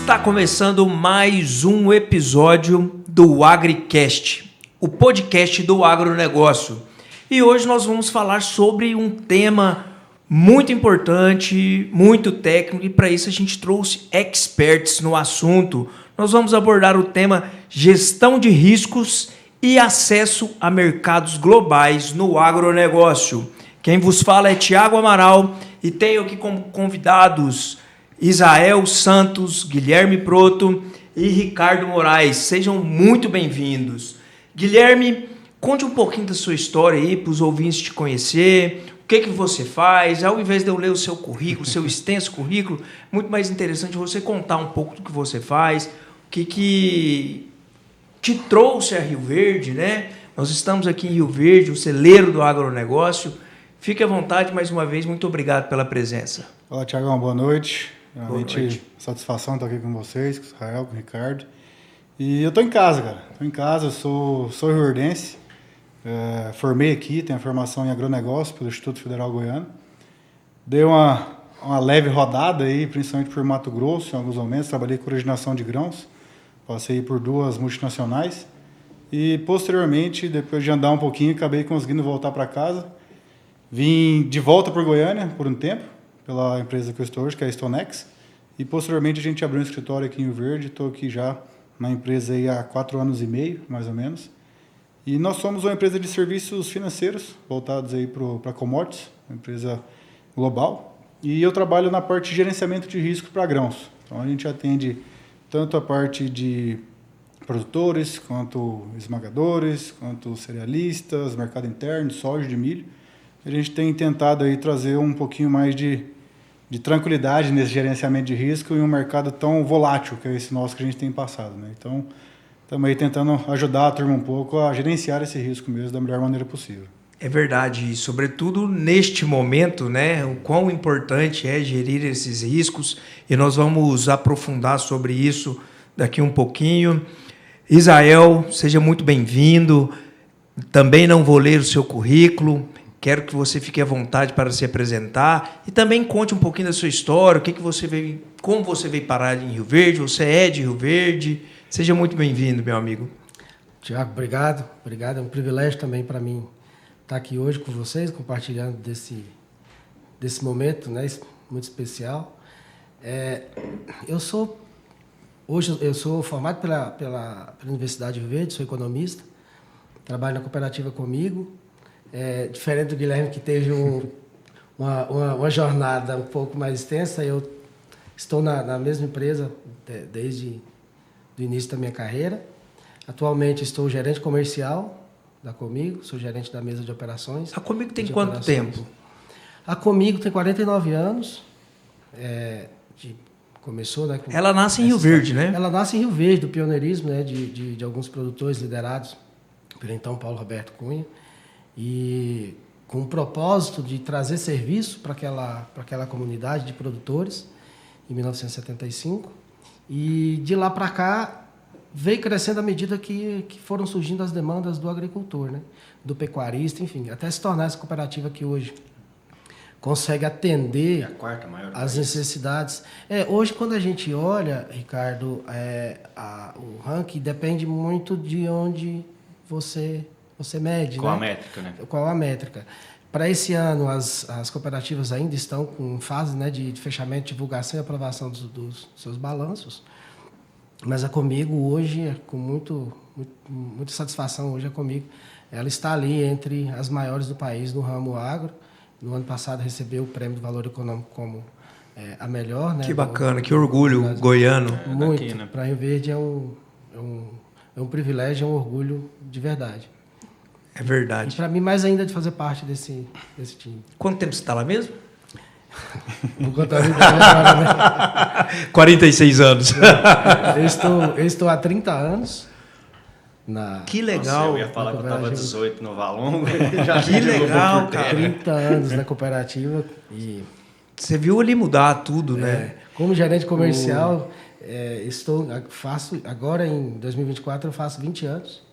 Está começando mais um episódio do AgriCast, o podcast do agronegócio. E hoje nós vamos falar sobre um tema muito importante, muito técnico, e para isso a gente trouxe experts no assunto. Nós vamos abordar o tema gestão de riscos e acesso a mercados globais no agronegócio. Quem vos fala é Thiago Amaral e tenho aqui como convidados Israel Santos, Guilherme Proto e Ricardo Moraes. Sejam muito bem-vindos. Guilherme, conte um pouquinho da sua história aí para os ouvintes te conhecer. O que você faz? Ao invés de eu ler o seu currículo, seu extenso currículo, muito mais interessante você contar um pouco do que você faz, o que te trouxe a Rio Verde, né? Nós estamos aqui em Rio Verde, o celeiro do agronegócio. Fique à vontade, mais uma vez, muito obrigado pela presença. Olá, Thiagão, boa noite. Realmente, satisfação estar aqui com vocês, com o Israel, com o Ricardo. E eu estou em casa, cara. Estou em casa, eu sou rio-verdense. Formei aqui, tenho a formação em agronegócio pelo Instituto Federal Goiano. Dei uma leve rodada aí, principalmente por Mato Grosso, em alguns momentos. Trabalhei com originação de grãos. Passei por 2 multinacionais. E, posteriormente, depois de andar um pouquinho, acabei conseguindo voltar para casa. Vim de volta para Goiânia por um tempo, pela empresa que eu estou hoje, que é a Stonex. E, posteriormente, a gente abriu um escritório aqui em Rio Verde. Estou aqui já na empresa aí há 4 anos e meio, mais ou menos. E nós somos uma empresa de serviços financeiros, voltados aí para commodities, uma empresa global. E eu trabalho na parte de gerenciamento de risco para grãos. Então, a gente atende tanto a parte de produtores, quanto esmagadores, quanto cerealistas, mercado interno, soja, de milho. A gente tem tentado aí trazer um pouquinho mais de tranquilidade nesse gerenciamento de risco em um mercado tão volátil que é esse nosso que a gente tem passado, né? Então, estamos aí tentando ajudar a turma um pouco a gerenciar esse risco mesmo da melhor maneira possível. É verdade, e sobretudo neste momento, né, o quão importante é gerir esses riscos, e nós vamos aprofundar sobre isso daqui um pouquinho. Israel, seja muito bem-vindo. Também não vou ler o seu currículo. Quero que você fique à vontade para se apresentar e também conte um pouquinho da sua história, como você veio parar em Rio Verde, você é de Rio Verde. Seja muito bem-vindo, meu amigo. Tiago, obrigado. É um privilégio também para mim estar aqui hoje com vocês, compartilhando desse momento, né, muito especial. Hoje eu sou formado pela Universidade de Rio Verde, sou economista, trabalho na cooperativa Comigo. Diferente do Guilherme, que teve uma jornada um pouco mais extensa, eu estou na mesma empresa desde o início da minha carreira. Atualmente estou gerente comercial da Comigo, sou gerente da mesa de operações. A Comigo tem quanto tempo? A Comigo tem 49 anos. Começou, né? Ela nasce em Rio Verde, né? Ela nasce em Rio Verde, do pioneirismo, né, de alguns produtores liderados pelo então Paulo Roberto Cunha. E com o propósito de trazer serviço para aquela comunidade de produtores, em 1975. E de lá para cá, veio crescendo à medida que foram surgindo as demandas do agricultor, né? Do pecuarista, enfim, até se tornar essa cooperativa que hoje consegue atender a quarta maior as necessidades. Hoje, quando a gente olha, Ricardo, o ranking depende muito de onde você mede. Qual, né? A métrica, né? Qual a métrica? Para esse ano, as cooperativas ainda estão em fase, né, de fechamento, divulgação e aprovação dos seus balanços. Mas a Comigo hoje, com muita satisfação, hoje a Comigo, ela está ali entre as maiores do país no ramo agro. No ano passado recebeu o Prêmio do Valor Econômico como a melhor. Né, que bacana, que orgulho goiano. Muito. Daqui, né? Para Rio Verde é um privilégio, é um orgulho de verdade. É verdade. E para mim, mais ainda de fazer parte desse time. Quanto tempo você está lá mesmo? Vou contar agora, né? 46 anos. Eu estou há 30 anos. Que legal. Nossa, eu ia falar que eu estava 18 no Valongo. Que legal, cara. 30 anos na cooperativa. E você viu ali mudar tudo, né? Como gerente comercial, faço agora em 2024 eu faço 20 anos.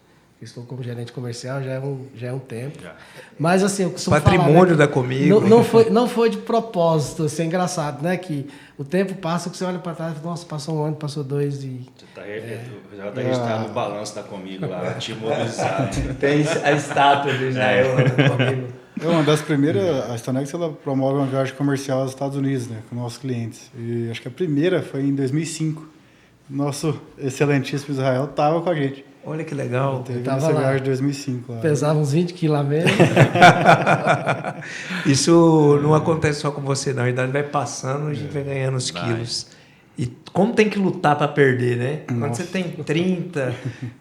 que estou como gerente comercial já é um tempo. Já. Mas assim, eu costumo Patrimônio falar, né, da Comigo. não foi de propósito, assim, é engraçado, né? Que o tempo passa, que você olha para trás, nossa, passou um ano, passou 2 e... Já tá registrado no balanço da Comigo lá, te mobilizado. Tem a estátua do Israel lá da Comigo. Uma das primeiras, a Stonex, ela promove uma viagem comercial aos Estados Unidos, né, com nossos clientes. E acho que a primeira foi em 2005. Nosso excelentíssimo Israel estava com a gente. Olha que legal. Teve tava nessa lá. viagem de 2005 lá. Pesava uns 20 quilos a menos. Isso não acontece só com você, não. A idade vai passando, a gente vai ganhando os quilos. E como tem que lutar para perder, né? Quando você tem 30,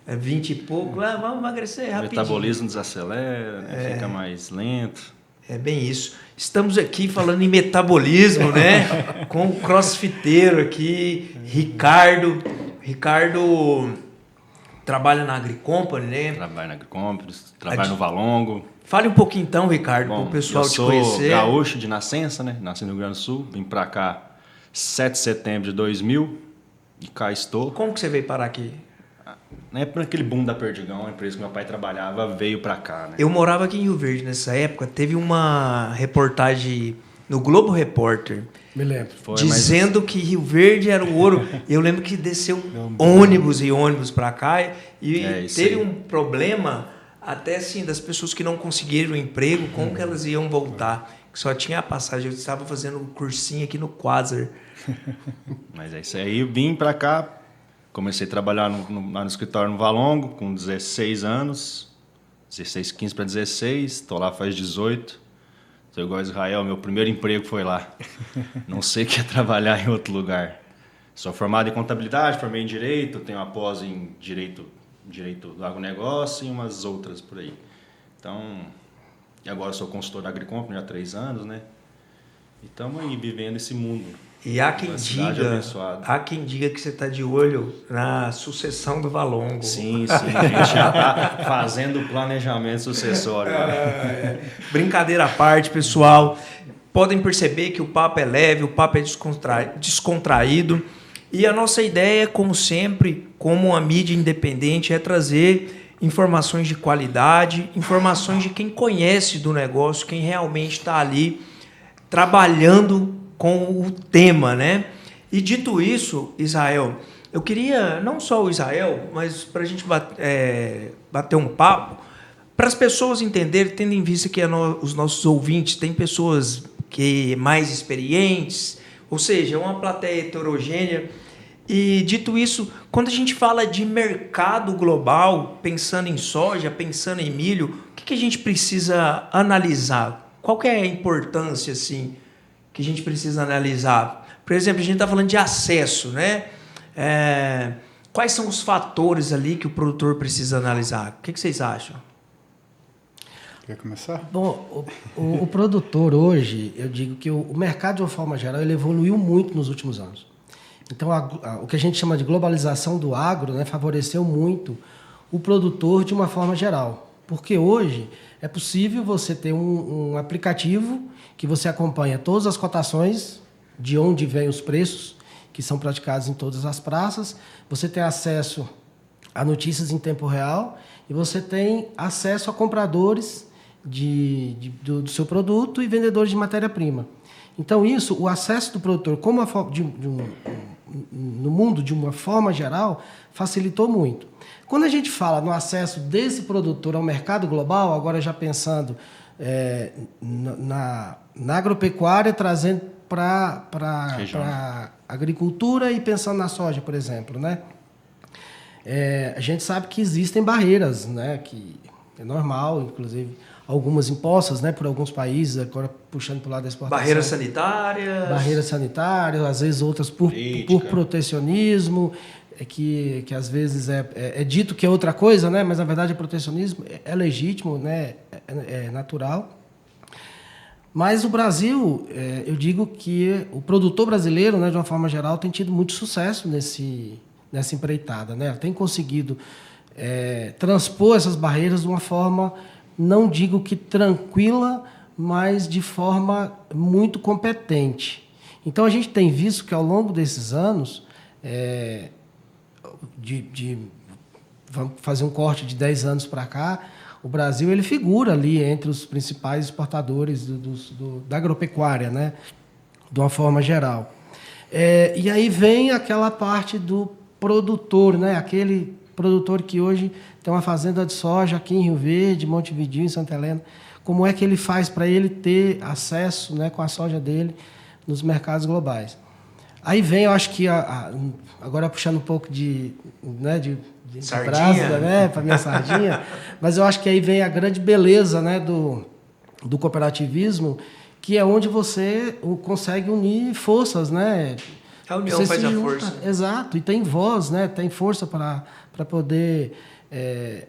20 e pouco, vamos emagrecer O rapidinho. metabolismo desacelera, né? Fica mais lento. É bem isso. Estamos aqui falando em metabolismo, né? Com o crossfiteiro aqui, Ricardo. Ricardo trabalha na AgriCompany, né? Trabalho na AgriCompany, trabalho no Valongo. Fale um pouquinho então, Ricardo, para Bom, o pessoal eu te sou conhecer. gaúcho de nascença, né? Nasci no Rio Grande do Sul, vim pra cá 7 de setembro de 2000 e cá estou. Como que você veio parar aqui? Na época daquele boom da Perdigão, a empresa que meu pai trabalhava veio pra cá, né? Eu morava aqui em Rio Verde nessa época. Teve uma reportagem no Globo Repórter Me lembro. Foi, dizendo que Rio Verde era o ouro. Eu lembro que desceu ônibus e ônibus para cá e isso teve aí. um problema até assim das pessoas que não conseguiram emprego, como que elas iam voltar. Que só tinha a passagem. Eu estava fazendo um cursinho aqui no Quasar. Mas é isso aí. Eu vim pra cá, comecei a trabalhar lá no escritório no Valongo com 16 anos. 16, 15 para 16. Tô lá faz 18. Sou igual a Israel, meu primeiro emprego foi lá. Não sei o que é trabalhar em outro lugar. Sou formado em contabilidade, formei em Direito, tenho uma pós em Direito do Agronegócio e umas outras por aí. Então, e agora sou consultor da AgriCompany há 3 anos, né? E estamos aí vivendo esse mundo. E há quem diga que você está de olho na sucessão do Valongo. Sim, a gente já está fazendo o planejamento sucessório. Brincadeira à parte, pessoal. Podem perceber que o papo é leve, o papo é descontraído. E a nossa ideia, como sempre, como uma mídia independente, é trazer informações de qualidade, informações de quem conhece do negócio, quem realmente está ali trabalhando com o tema, né? E dito isso, Israel, eu queria, não só o Israel, mas para a gente bater um papo, para as pessoas entenderem, tendo em vista que os nossos ouvintes têm pessoas que mais experientes, ou seja, uma plateia heterogênea. E dito isso, quando a gente fala de mercado global, pensando em soja, pensando em milho, o que a gente precisa analisar? Qual que é a importância, assim, que a gente precisa analisar? Por exemplo, a gente está falando de acesso, né? Quais são os fatores ali que o produtor precisa analisar? O que vocês acham? Quer começar? Bom, o produtor hoje, eu digo que o mercado de uma forma geral, ele evoluiu muito nos últimos anos. Então, o que a gente chama de globalização do agro, né, favoreceu muito o produtor de uma forma geral. Porque hoje é possível você ter um aplicativo que você acompanha todas as cotações, de onde vêm os preços, que são praticados em todas as praças. Você tem acesso a notícias em tempo real e você tem acesso a compradores do seu produto e vendedores de matéria-prima. Então, o acesso do produtor no mundo, de uma forma geral, facilitou muito. Quando a gente fala no acesso desse produtor ao mercado global, agora já pensando na agropecuária, trazendo para a agricultura e pensando na soja, por exemplo, né? A gente sabe que existem barreiras, né? Que é normal, inclusive algumas impostas, né, por alguns países, agora puxando para o lado da exportação. Barreiras sanitárias, às vezes outras por protecionismo, que às vezes é dito que é outra coisa, né, mas na verdade o protecionismo é legítimo, né, é natural. Mas o Brasil, eu digo que o produtor brasileiro, né, de uma forma geral, tem tido muito sucesso nessa empreitada, né? Tem conseguido transpor essas barreiras de uma forma, não digo que tranquila, mas de forma muito competente. Então, a gente tem visto que, ao longo desses anos, de vamos fazer um corte de 10 anos para cá, o Brasil ele figura ali entre os principais exportadores da agropecuária, né? De uma forma geral. E aí vem aquela parte do produtor, né? Aquele produtor que hoje tem uma fazenda de soja aqui em Rio Verde, Montevidéu, em Santa Helena. Como é que ele faz para ele ter acesso, né, com a soja dele nos mercados globais? Aí vem, eu acho que, agora puxando um pouco de brasa, né, para minha sardinha, mas eu acho que aí vem a grande beleza, né, do cooperativismo, que é onde você consegue unir forças, né? A união faz a força. Exato, e tem voz, né? Tem força para poder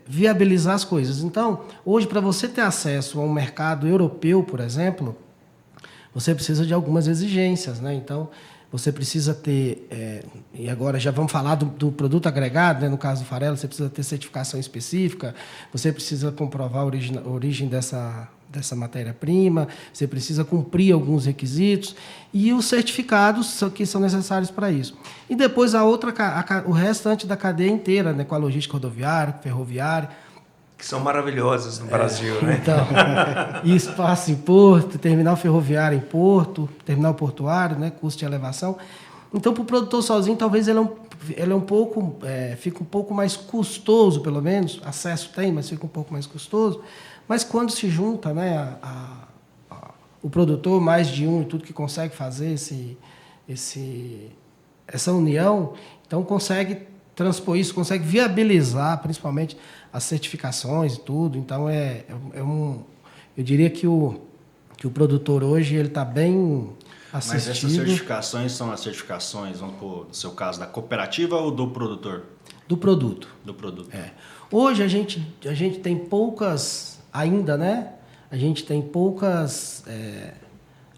viabilizar as coisas. Então, hoje, para você ter acesso a um mercado europeu, por exemplo, você precisa de algumas exigências, né? Então, você precisa ter, e agora já vamos falar do produto agregado, né? No caso do farelo, você precisa ter certificação específica, você precisa comprovar a origem dessa matéria-prima, você precisa cumprir alguns requisitos e os certificados que são necessários para isso. E depois o restante da cadeia inteira, né? Com a logística rodoviária, ferroviária. Que são maravilhosas no Brasil, né? Então, espaço em porto, terminal ferroviário em porto, terminal portuário, né? Custo de elevação. Então, para o produtor sozinho, talvez ele é um pouco, fica um pouco mais custoso, pelo menos. Acesso tem, mas fica um pouco mais custoso. Mas quando se junta, né, o produtor, mais de um e tudo que consegue fazer essa união, então consegue transpor isso, consegue viabilizar, principalmente, as certificações e tudo. Então, eu diria que o produtor hoje ele está bem assistido. Mas essas certificações são as certificações, vamos pôr, no seu caso, da cooperativa ou do produtor? Do produto. Do produto. Hoje a gente tem poucas... Ainda, né? A gente tem poucas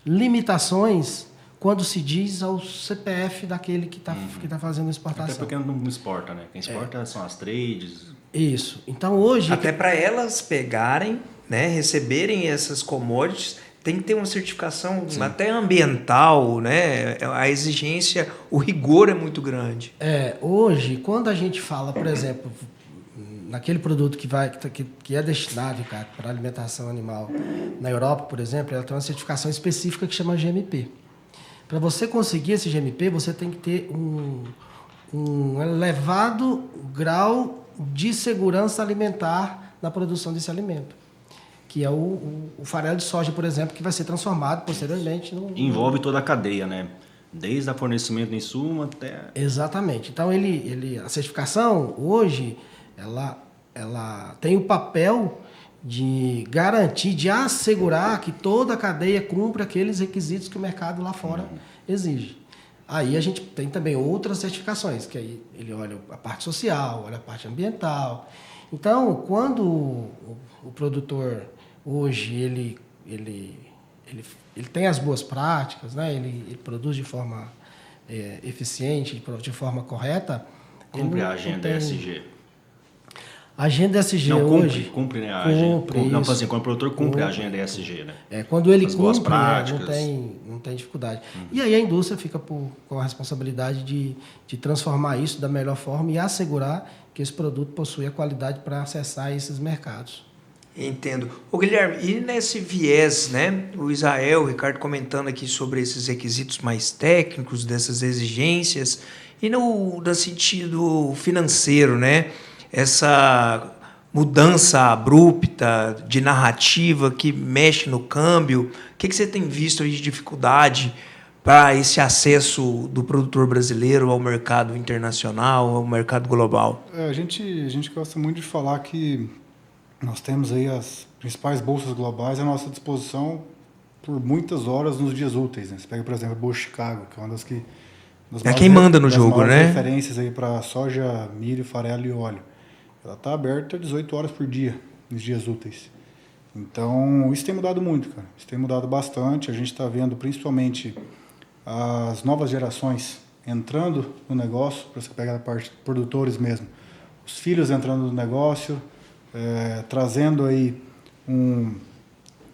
limitações quando se diz ao CPF daquele que está fazendo a exportação. Até porque não exporta, né? Quem exporta são as trades. Isso. Então, hoje... Até para elas pegarem, né, receberem essas commodities, tem que ter uma certificação até ambiental, né? A exigência, o rigor é muito grande. Hoje, quando a gente fala, por exemplo... naquele produto que é destinado para alimentação animal na Europa, por exemplo, ela tem uma certificação específica que chama GMP. Para você conseguir esse GMP, você tem que ter um elevado grau de segurança alimentar na produção desse alimento, que é o farelo de soja, por exemplo, que vai ser transformado posteriormente. Envolve toda a cadeia, né? Desde o fornecimento de insumo até... Exatamente. Então, a certificação, hoje... Ela tem o papel de garantir, de assegurar que toda a cadeia cumpra aqueles requisitos que o mercado lá fora exige. Aí a gente tem também outras certificações, que aí ele olha a parte social, olha a parte ambiental. Então, quando o produtor hoje ele tem as boas práticas, né? Ele produz de forma eficiente, de forma correta... Cumpre a agenda ESG. A agenda ESG hoje... Cumpre, né? A agenda. Não, assim, quando o produtor cumpre a agenda ESG, né? Quando ele boas cumpre, práticas. Não tem dificuldade. E aí a indústria fica com a responsabilidade de transformar isso da melhor forma e assegurar que esse produto possui a qualidade para acessar esses mercados. Entendo. Ô, Guilherme, e nesse viés, né? O Israel, o Ricardo comentando aqui sobre esses requisitos mais técnicos, dessas exigências, e no sentido financeiro, né? Essa mudança abrupta de narrativa que mexe no câmbio, o que você tem visto aí de dificuldade para esse acesso do produtor brasileiro ao mercado internacional, ao mercado global? A gente gosta muito de falar que nós temos aí as principais bolsas globais à nossa disposição por muitas horas nos dias úteis, né? Você pega, por exemplo, a Bolsa de Chicago, que é uma das que... quem manda no jogo, né? Referências aí para soja, milho, farelo e óleo. Ela está aberta 18 horas por dia, nos dias úteis. Então, isso tem mudado muito, cara. Isso tem mudado bastante. A gente está vendo, principalmente, as novas gerações entrando no negócio, para você pegar a parte de produtores mesmo. Os filhos entrando no negócio, trazendo aí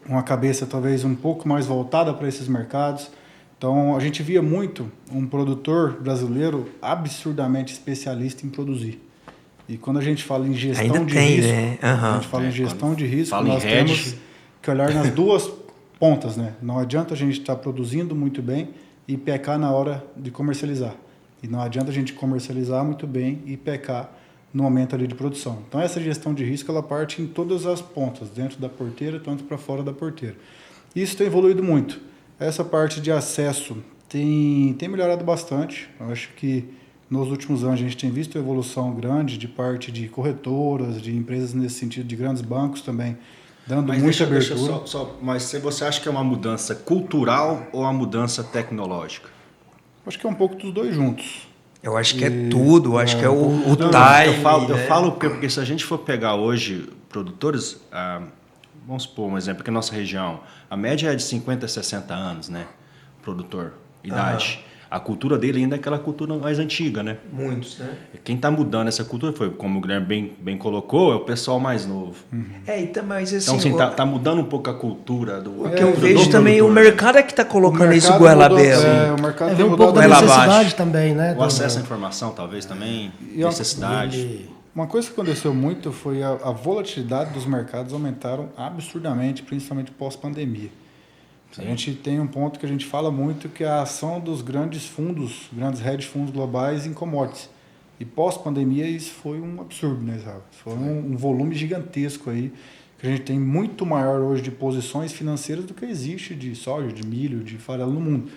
uma cabeça talvez um pouco mais voltada para esses mercados. Então, a gente via muito um produtor brasileiro absurdamente especialista em produzir. E quando a gente fala em gestão Ainda de tem, risco, né? a gente fala em gestão de risco, fala em nós hedge. temos que olhar nas duas pontas, né? Não adianta a gente estar produzindo muito bem e pecar na hora de comercializar. E não adianta a gente comercializar muito bem e pecar no momento ali de produção. Então essa gestão de risco ela parte em todas as pontas, dentro da porteira, tanto para fora da porteira. Isso tem evoluído muito. Essa parte de acesso tem melhorado bastante. Eu acho que nos últimos anos a gente tem visto evolução grande de parte de corretoras, de empresas nesse sentido, de grandes bancos também, dando muita abertura. Mas você acha que é uma mudança cultural ou uma mudança tecnológica? Acho que é um pouco dos dois juntos. Eu acho que é tudo, acho que é o Não, time. eu falo porque se a gente for pegar hoje produtores, vamos supor um exemplo, que a nossa região, a média é de 50 a 60 anos, né? Produtor, idade. A cultura dele ainda é aquela cultura mais antiga, né? Muitos, né? Quem está mudando essa cultura foi, como o Guilherme bem colocou, é o pessoal mais novo. Então, mas assim... Então, assim, tá mudando um pouco a cultura do... O que eu vejo também, o mercado é que está colocando isso mercado goela mudou, aberta. o mercado Vem tem um mudado pouco da goela necessidade abaixo. também, né? O acesso à informação, talvez, também, E a- necessidade. Uma coisa que aconteceu muito foi a volatilidade dos mercados aumentaram absurdamente, principalmente pós-pandemia. A gente tem um ponto que a gente fala muito, que é a ação dos grandes fundos, grandes hedge fundos globais em commodities. E pós-pandemia isso foi um absurdo, né, Israel? Foi um volume gigantesco aí, que a gente tem muito maior hoje de posições financeiras do que existe de soja, de milho, de farelo no mundo.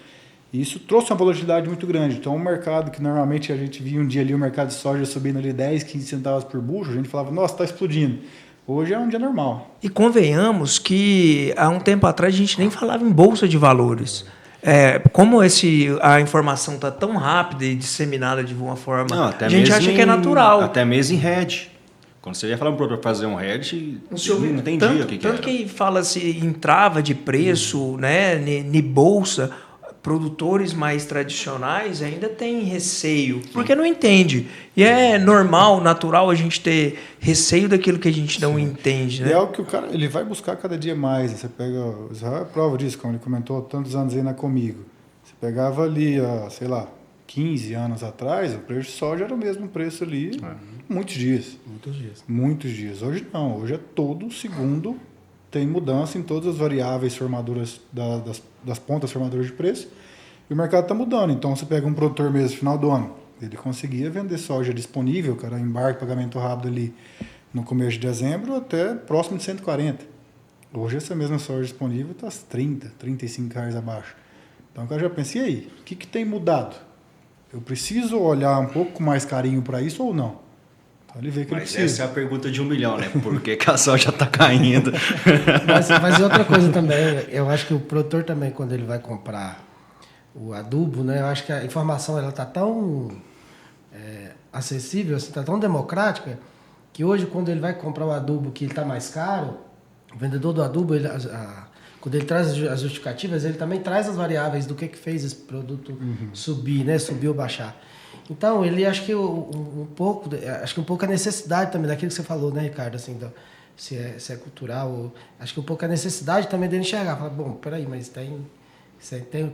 E isso trouxe uma volatilidade muito grande. Então, o mercado que normalmente a gente via um dia ali o mercado de soja subindo ali 10, 15 centavos por bushel, a gente falava, nossa, está explodindo. Hoje é um dia normal. E convenhamos que há um tempo atrás a gente nem falava em bolsa de valores. Como a informação está tão rápida e disseminada de uma forma, Não, até a gente mesmo acha que é natural. Até mesmo em hedge. Quando você ia falar para o produtor fazer um hedge, não entendia o que era. Tanto que fala-se em trava de preço, né, em bolsa, produtores mais tradicionais ainda têm receio, porque não entende. E é normal, natural a gente ter receio daquilo que a gente não entende. E Né? é algo que o cara ele vai buscar cada dia mais. Você pega, o Israel é prova disso, como ele comentou tantos anos aí na Comigo. Você pegava ali, sei lá, 15 anos atrás, o preço de soja era o mesmo preço ali, muitos dias. Muitos dias. Hoje não, hoje é todo segundo, tem mudança em todas as variáveis formadoras das pontas formadoras de preço, e o mercado está mudando. Então, você pega um produtor mesmo, final do ano, ele conseguia vender soja disponível, cara, embarque, pagamento rápido ali, no começo de dezembro, até próximo de 140. Hoje, essa mesma soja disponível está às 30, 35 reais abaixo. Então, o cara já pensa, e aí, o que tem mudado? Eu preciso olhar um pouco com mais carinho para isso ou não? Então, ele vê que ele Mas precisa. essa é a pergunta de 1 milhão, né? Por que a soja está caindo? Mas outra coisa também, eu acho que o produtor também, quando ele vai comprar o adubo, né, eu acho que a informação ela está tão acessível, está tão democrática, que hoje, quando ele vai comprar o adubo que está mais caro, o vendedor do adubo, quando ele traz as justificativas, ele também traz as variáveis do que fez esse produto subir, né, subir ou baixar. Então, ele acho que um pouco a necessidade também daquilo que você falou, né, Ricardo, assim, se é cultural, acho que um pouco a necessidade também dele enxergar, falar, bom, peraí, mas tem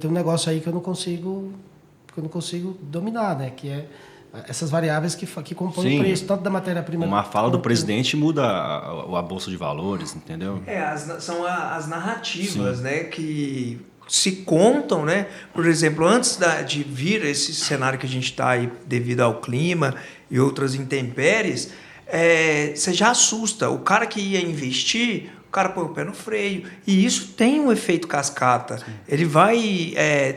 um negócio aí que eu não consigo dominar, né, que é essas variáveis que compõem o preço, tanto da matéria-prima... Uma fala do presidente muda a bolsa de valores, entendeu? São as narrativas, né, que se contam, né? Por exemplo, antes de vir esse cenário que a gente está aí devido ao clima e outras intempéries, você já assusta. O cara que ia investir, o cara põe o pé no freio. E isso tem um efeito cascata. Sim. Ele vai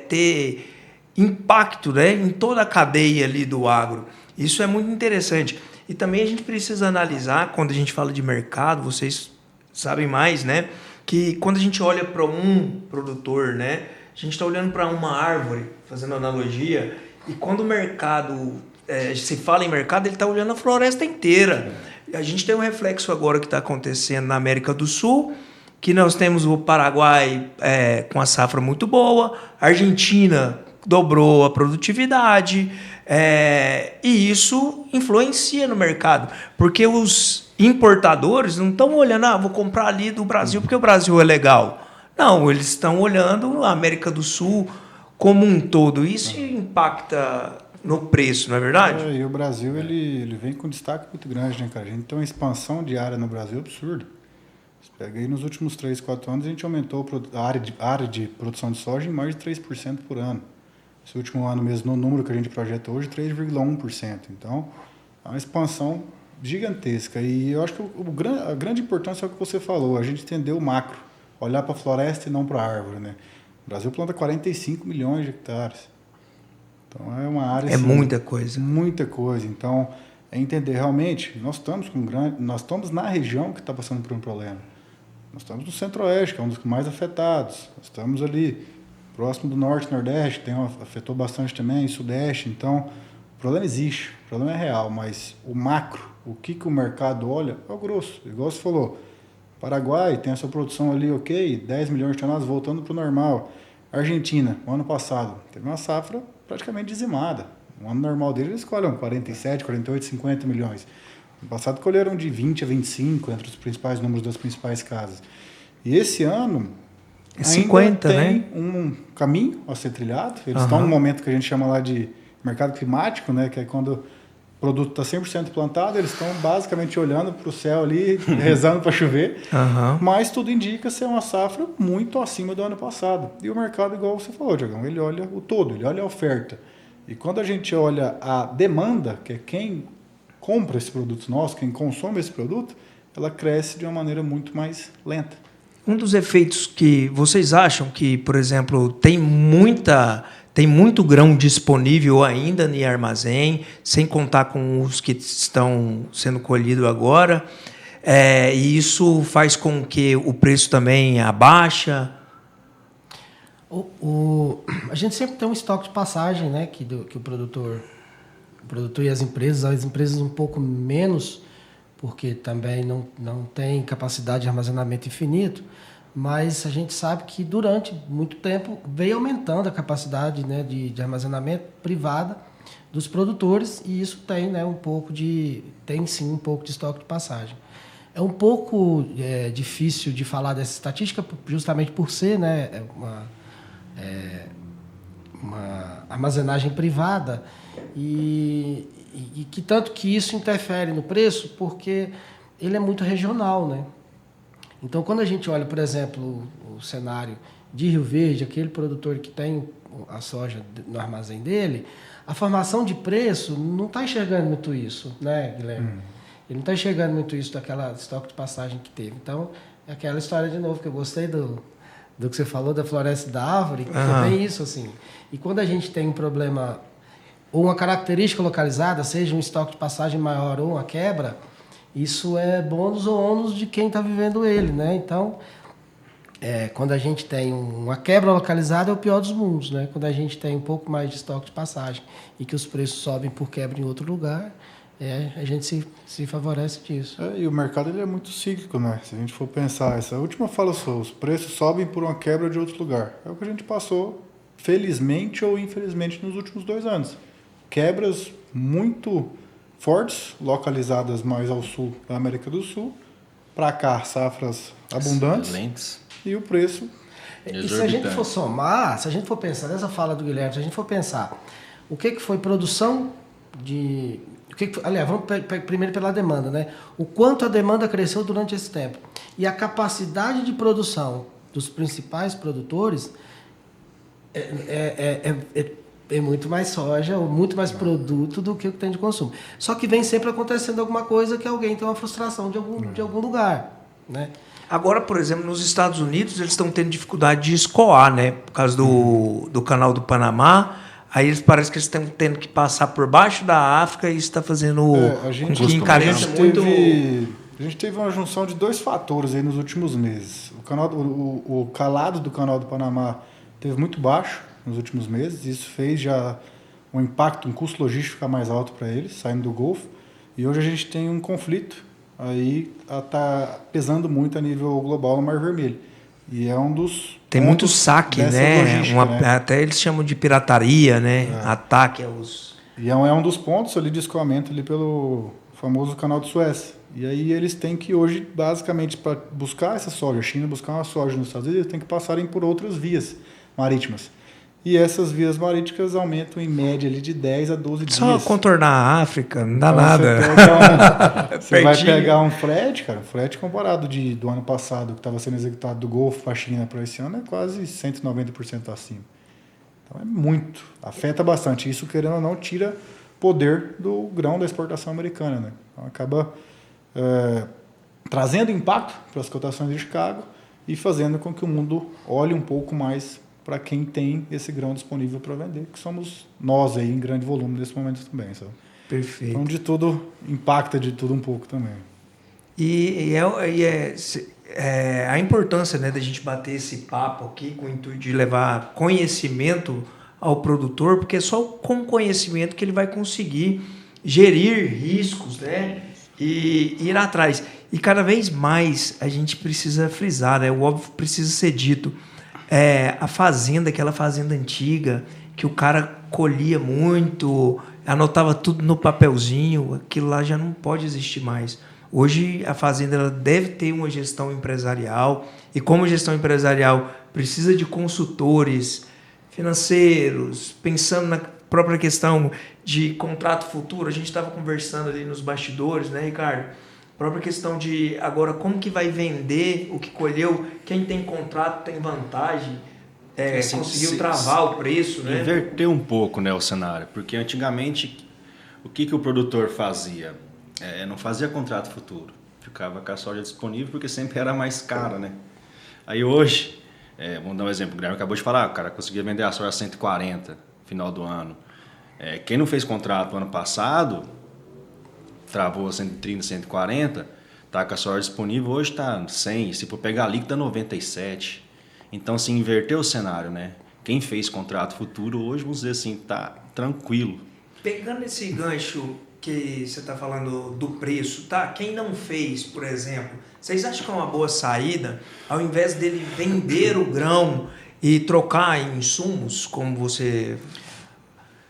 ter impacto, né, em toda a cadeia ali do agro. Isso é muito interessante. E também a gente precisa analisar, quando a gente fala de mercado, vocês sabem mais, né, que quando a gente olha para um produtor, né, a gente está olhando para uma árvore, fazendo analogia, e quando o mercado, se fala em mercado, ele está olhando a floresta inteira. A gente tem um reflexo agora que está acontecendo na América do Sul, que nós temos o Paraguai com a safra muito boa, a Argentina dobrou a produtividade, e isso influencia no mercado, porque os importadores não estão olhando, vou comprar ali do Brasil porque o Brasil é legal. Não, eles estão olhando a América do Sul como um todo. Isso impacta no preço, não é verdade? E o Brasil ele vem com destaque muito grande, né, cara? A gente tem uma expansão de área no Brasil absurda. Você pega aí nos últimos 3, 4 anos, a gente aumentou a área de produção de soja em mais de 3% por ano. Esse último ano mesmo, no número que a gente projeta hoje, 3,1%. Então, é uma expansão gigantesca. E eu acho que a grande importância é o que você falou, a gente entender o macro, olhar para a floresta e não para a árvore, né? O Brasil planta 45 milhões de hectares. Então, é uma área... É assim, muita coisa. Muita coisa. Então, é entender realmente, nós estamos na região que está passando por um problema. Nós estamos no Centro-Oeste, que é um dos mais afetados. Nós estamos ali próximo do Norte e Nordeste, afetou bastante também, Sudeste. Então, o problema existe, o problema é real, mas o macro, o que o mercado olha, é o grosso. Igual você falou, Paraguai tem a sua produção ali, ok, 10 milhões de toneladas voltando para o normal. Argentina, no ano passado, teve uma safra praticamente dizimada. No ano normal deles, eles colhem 47, 48, 50 milhões. No passado, colheram de 20 a 25 entre os principais números das principais casas. E esse ano... 50, ainda tem né? um caminho a ser trilhado. Eles estão num momento que a gente chama lá de mercado climático, né? Que é quando o produto está 100% plantado, eles estão basicamente olhando para o céu ali, rezando para chover. Mas tudo indica ser uma safra muito acima do ano passado. E o mercado, igual você falou, Diogão, ele olha o todo, ele olha a oferta. E quando a gente olha a demanda, que é quem compra esse produto nosso, quem consome esse produto, ela cresce de uma maneira muito mais lenta. Um dos efeitos que vocês acham que, por exemplo, tem muito grão disponível ainda em armazém, sem contar com os que estão sendo colhidos agora, e isso faz com que o preço também abaixa? A gente sempre tem um estoque de passagem, né, que o produtor e as empresas um pouco menos, porque também não tem capacidade de armazenamento infinito, mas a gente sabe que durante muito tempo veio aumentando a capacidade, né, de armazenamento privada dos produtores, e isso tem, né, tem sim um pouco de estoque de passagem. É um pouco difícil de falar dessa estatística, justamente por ser, né, uma armazenagem privada, e que tanto que isso interfere no preço, porque ele é muito regional, né? Então, quando a gente olha, por exemplo, o cenário de Rio Verde, aquele produtor que tem a soja no armazém dele, a formação de preço não está enxergando muito isso, né, Guilherme? Ele não está enxergando muito isso daquela estoque de passagem que teve. Então, é aquela história de novo, que eu gostei do que você falou, da floresta e da árvore, que é bem isso, assim. E quando a gente tem um problema, ou uma característica localizada, seja um estoque de passagem maior ou uma quebra, isso é bônus ou ônus de quem está vivendo ele, né? Então, quando a gente tem uma quebra localizada, é o pior dos mundos, né? Quando a gente tem um pouco mais de estoque de passagem e que os preços sobem por quebra em outro lugar, a gente se favorece disso. E o mercado ele é muito cíclico, né? Se a gente for pensar, essa última fala só, os preços sobem por uma quebra de outro lugar. É o que a gente passou, felizmente ou infelizmente, nos últimos 2 anos. Quebras muito fortes, localizadas mais ao sul da América do Sul, para cá safras abundantes. Excelentes. E o preço... E se a gente for somar, se a gente for pensar nessa fala do Guilherme, se a gente for pensar o que foi produção de... aliás, vamos primeiro pela demanda, né? O quanto a demanda cresceu durante esse tempo. E a capacidade de produção dos principais produtores é muito mais soja, ou muito mais produto do que o que tem de consumo. Só que vem sempre acontecendo alguma coisa que alguém tem uma frustração de algum lugar, né? Agora, por exemplo, nos Estados Unidos, eles estão tendo dificuldade de escoar, né? Por causa do canal do Panamá. Aí parece que eles estão tendo que passar por baixo da África e isso está fazendo a gente teve uma junção de 2 fatores aí nos últimos meses. O calado do canal do Panamá teve muito baixo nos últimos meses. Isso fez já um impacto, um custo logístico ficar mais alto para eles, saindo do Golfo. E hoje a gente tem um conflito aí está pesando muito a nível global no Mar Vermelho. E é um dos... Tem muito saque, né? Né? Até eles chamam de pirataria, né? Ataque aos... E é um dos pontos ali de escoamento ali pelo famoso canal de Suez. E aí eles têm que hoje, basicamente, para buscar essa soja, a China buscar uma soja nos Estados Unidos, eles têm que passarem por outras vias marítimas. e essas vias marítimas aumentam em média ali de 10 a 12 Só dias. contornar a África, não dá Então, nada. Você vai Pertinho. pegar um frete, cara, o frete comparado do ano passado, que estava sendo executado do Golfo para a China para esse ano, é quase 190% acima. Então é muito, afeta bastante. Isso, querendo ou não, tira poder do grão da exportação americana, né? Então acaba trazendo impacto para as cotações de Chicago e fazendo com que o mundo olhe um pouco mais para quem tem esse grão disponível para vender, que somos nós aí em grande volume nesse momento também, sabe? Perfeito. Então de tudo, impacta de tudo um pouco também. A importância, né, da gente bater esse papo aqui com o intuito de levar conhecimento ao produtor, porque é só com conhecimento que ele vai conseguir gerir riscos, né, e ir atrás. E cada vez mais a gente precisa frisar, né, o óbvio precisa ser dito. A fazenda, aquela fazenda antiga, que o cara colhia muito, anotava tudo no papelzinho, aquilo lá já não pode existir mais. Hoje a fazenda ela deve ter uma gestão empresarial, e como gestão empresarial precisa de consultores financeiros, pensando na própria questão de contrato futuro. A gente estava conversando ali nos bastidores, né, Ricardo? A própria questão de agora como que vai vender o que colheu, quem tem contrato tem vantagem, conseguiu travar o preço, né? Inverter um pouco, né, o cenário, porque antigamente o que o produtor fazia? Não fazia contrato futuro, ficava com a soja disponível porque sempre era mais cara, né? Aí hoje, vamos dar um exemplo, o Guilherme acabou de falar, o cara conseguia vender a soja a 140 no final do ano. Quem não fez contrato ano passado, travou a 130, 140, tá com a soja disponível, hoje está 100, se for pegar líquido, 97. Então, se inverter o cenário, né? Quem fez contrato futuro hoje, vamos dizer assim, tá tranquilo. Pegando esse gancho que você está falando do preço, tá? Quem não fez, por exemplo, vocês acham que é uma boa saída, ao invés dele vender o grão e trocar em insumos, como você...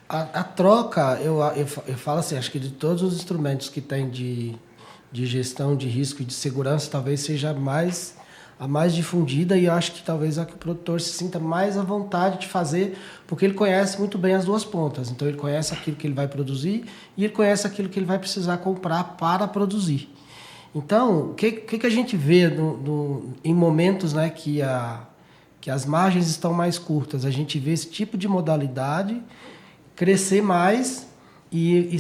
A troca, eu falo assim, acho que de todos os instrumentos que tem de gestão de risco e de segurança, talvez seja a mais difundida, e eu acho que talvez a que o produtor se sinta mais à vontade de fazer, porque ele conhece muito bem as duas pontas. Então ele conhece aquilo que ele vai produzir e ele conhece aquilo que ele vai precisar comprar para produzir. Então, o que a gente vê em momentos, né, que as margens estão mais curtas? A gente vê esse tipo de modalidade crescer mais e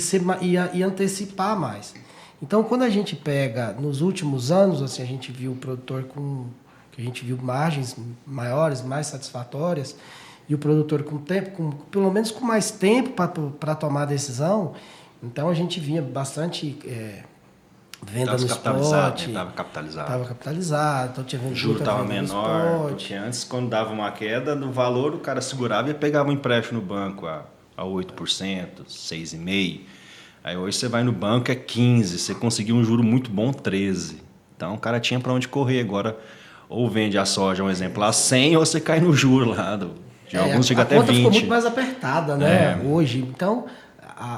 antecipar mais. Então, quando a gente pega, nos últimos anos, assim, a gente viu o produtor que a gente viu margens maiores, mais satisfatórias, e o produtor com tempo, pelo menos com mais tempo para tomar a decisão. Então, a gente vinha bastante venda no spot. Estava capitalizado. Estava capitalizado, então tinha O juro estava menor, porque antes, quando dava uma queda no valor, o cara segurava e pegava um empréstimo no banco a 8%, 6,5%. Aí hoje você vai no banco, é 15%, você conseguiu um juro muito bom, 13%. Então o cara tinha para onde correr. Agora, ou vende a soja, um exemplo, a 100, ou você cai no juro lá. De alguns chega até 20%. A conta ficou muito mais apertada, né, hoje. Então,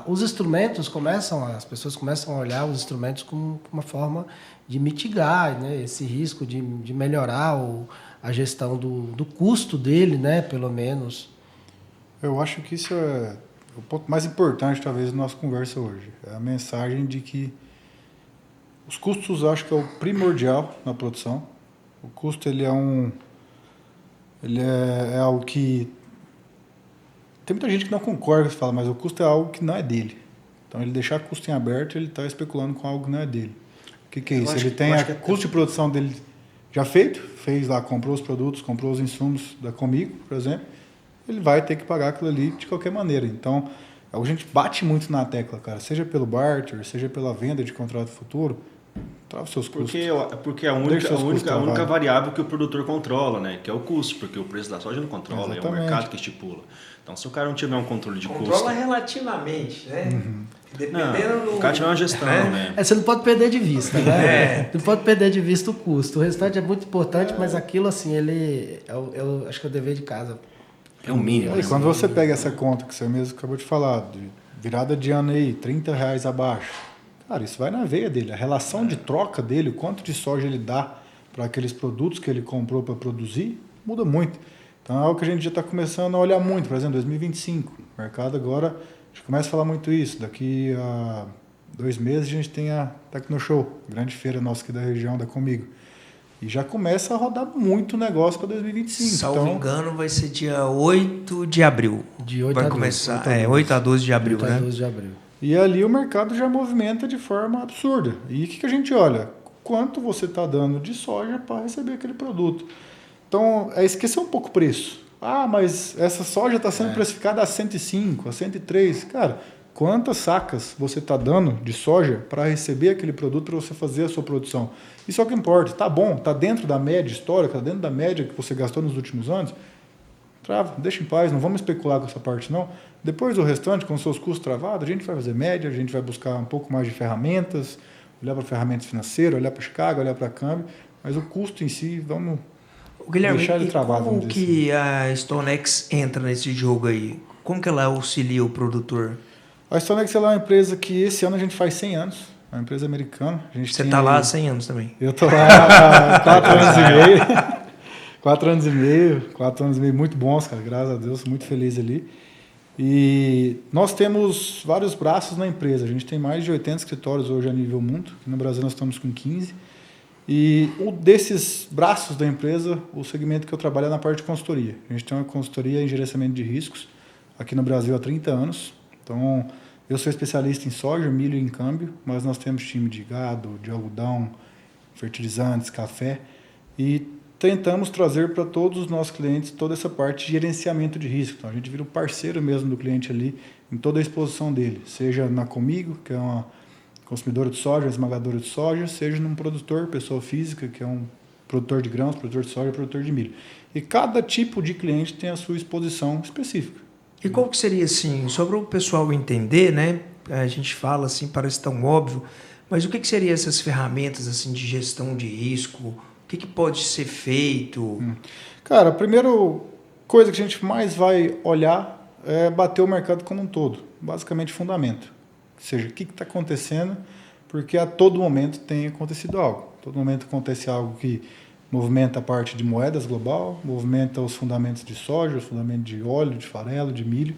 os instrumentos as pessoas começam a olhar os instrumentos como uma forma de mitigar, né, esse risco, de melhorar a gestão do custo dele, né, pelo menos. Eu acho que isso é o ponto mais importante, talvez, da nossa conversa hoje. É a mensagem de que os custos, eu acho que é o primordial na produção. O custo, ele é algo que... Tem muita gente que não concorda, que fala, mas o custo é algo que não é dele. Então, ele deixar custo em aberto, ele está especulando com algo que não é dele. O que é isso? Ele tem o custo de produção dele já feito, fez lá, comprou os produtos, comprou os insumos da Comigo, por exemplo, ele vai ter que pagar aquilo ali de qualquer maneira. Então, a gente bate muito na tecla, cara, seja pelo barter, seja pela venda de contrato futuro, trava os seus custos. Porque a única variável que o produtor controla, né, que é o custo, porque o preço da soja não controla, exatamente. É o mercado que estipula. Então, se o cara não tiver um controle de custo... Controla relativamente, né? Uhum. O cara tiver uma gestão, né? Você não pode perder de vista, né? Não pode perder de vista o custo. O restante é muito importante, mas aquilo, assim, eu acho que é o dever de casa. É o mínimo. E quando você pega essa conta que você mesmo acabou de falar, de virada de ano aí, R$30 abaixo, cara, isso vai na veia dele. A relação de troca dele, o quanto de soja ele dá para aqueles produtos que ele comprou para produzir, muda muito. Então é algo que a gente já está começando a olhar muito, por exemplo, 2025. O mercado agora, a gente começa a falar muito isso. Daqui a 2 meses a gente tem a Tecnoshow, grande feira nossa aqui da região, da Comigo. E já começa a rodar muito negócio para 2025. Salvo engano, vai ser dia 8 de abril. De 8 vai a 12. começar, 8 a 12 de abril, 8 né? a 12 de abril. E ali o mercado já movimenta de forma absurda. E o que a gente olha? Quanto você está dando de soja para receber aquele produto. Então, é esquecer um pouco o preço. Ah, mas essa soja está sendo precificada a 105, a 103. Cara, quantas sacas você está dando de soja para receber aquele produto para você fazer a sua produção? Isso é o que importa. Está bom, está dentro da média histórica, está dentro da média que você gastou nos últimos anos. Trava, deixa em paz, não vamos especular com essa parte não. Depois o restante, com seus custos travados, a gente vai fazer média, a gente vai buscar um pouco mais de ferramentas, olhar para ferramentas financeiras, olhar para Chicago, olhar para câmbio, mas o custo em si, vamos Guilherme, deixar ele travado. Como que a StoneX entra nesse jogo aí? Como que ela auxilia o produtor? A StoneX é uma empresa que esse ano a gente faz 100 anos, é uma empresa americana. Você está lá há 100 anos também? Eu estou lá há 4 anos e meio. 4 anos e meio muito bons, cara, graças a Deus, muito feliz ali. E nós temos vários braços na empresa, a gente tem mais de 80 escritórios hoje a nível mundo, aqui no Brasil nós estamos com 15. E um desses braços da empresa, o segmento que eu trabalho é na parte de consultoria. A gente tem uma consultoria em gerenciamento de riscos, aqui no Brasil há 30 anos. Então, eu sou especialista em soja, milho e em câmbio, mas nós temos time de gado, de algodão, fertilizantes, café, e tentamos trazer para todos os nossos clientes toda essa parte de gerenciamento de risco. Então, a gente vira um parceiro mesmo do cliente ali em toda a exposição dele, seja na Comigo, que é uma consumidora de soja, esmagadora de soja, seja num produtor, pessoa física, que é um produtor de grãos, produtor de soja, produtor de milho. E cada tipo de cliente tem a sua exposição específica. E qual que seria, assim, só para o pessoal entender, né? A gente fala assim, parece tão óbvio, mas o que seriam essas ferramentas assim, de gestão de risco? O que pode ser feito? Cara, a primeira coisa que a gente mais vai olhar é bater o mercado como um todo. Basicamente, fundamento. Ou seja, o que está acontecendo, porque a todo momento tem acontecido algo. A todo momento acontece algo que movimenta a parte de moedas global, movimenta os fundamentos de soja, os fundamentos de óleo, de farelo, de milho.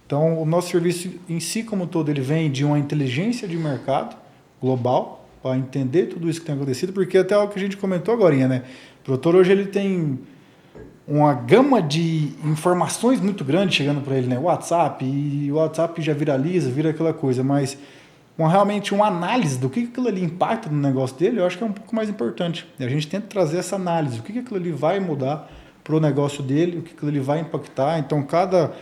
Então, o nosso serviço em si como um todo, ele vem de uma inteligência de mercado global, para entender tudo isso que tem acontecido, porque até o que a gente comentou agora, né? O produtor hoje ele tem uma gama de informações muito grande chegando para ele, né? WhatsApp, e o WhatsApp já viraliza, vira aquela coisa, mas realmente uma análise do que aquilo ali impacta no negócio dele, eu acho que é um pouco mais importante. E a gente tenta trazer essa análise, o que aquilo ali vai mudar para o negócio dele, o que aquilo ali vai impactar. Então, cada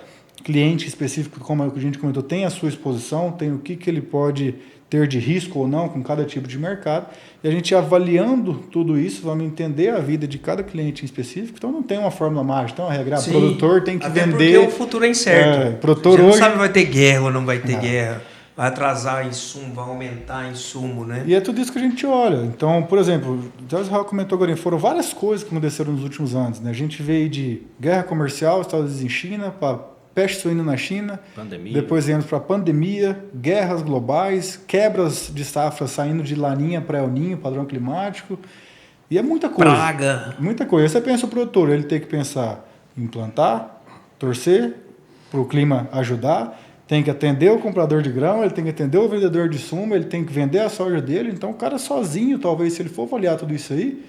cliente específico, como a gente comentou, tem a sua exposição, tem o que ele pode ter de risco ou não com cada tipo de mercado, e a gente avaliando tudo isso, vamos entender a vida de cada cliente em específico, então não tem uma fórmula mágica, então a regra, o produtor tem que até vender... porque o futuro é incerto, produtor você hoje... não sabe se vai ter guerra ou não vai ter guerra, vai atrasar insumo, vai aumentar insumo, né? E é tudo isso que a gente olha, então, por exemplo, o Israel comentou agora, foram várias coisas que aconteceram nos últimos anos, né? A gente veio de guerra comercial, Estados Unidos em China, para peste suína na China, pandemia. Depois viemos para pandemia, guerras globais, quebras de safra saindo de laninha para El Niño, padrão climático, e é muita coisa. Praga. Muita coisa. Você pensa o produtor, ele tem que pensar em plantar, torcer para o clima ajudar, tem que atender o comprador de grão, ele tem que atender o vendedor de sumo, ele tem que vender a soja dele, então o cara sozinho, talvez, se ele for avaliar tudo isso aí,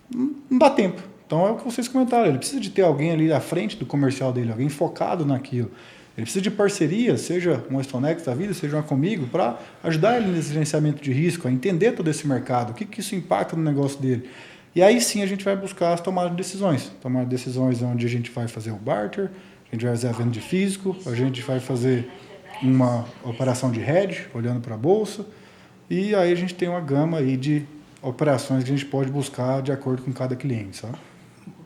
não dá tempo. Então é o que vocês comentaram, ele precisa de ter alguém ali à frente do comercial dele, alguém focado naquilo. Ele precisa de parceria, seja uma StoneX da vida, seja uma Comigo, para ajudar ele nesse gerenciamento de risco, a entender todo esse mercado, o que isso impacta no negócio dele. E aí sim a gente vai buscar as tomadas de decisões. Tomar decisões onde a gente vai fazer o barter, a gente vai fazer a venda de físico, a gente vai fazer uma operação de hedge, olhando para a bolsa, e aí a gente tem uma gama aí de operações que a gente pode buscar de acordo com cada cliente, sabe?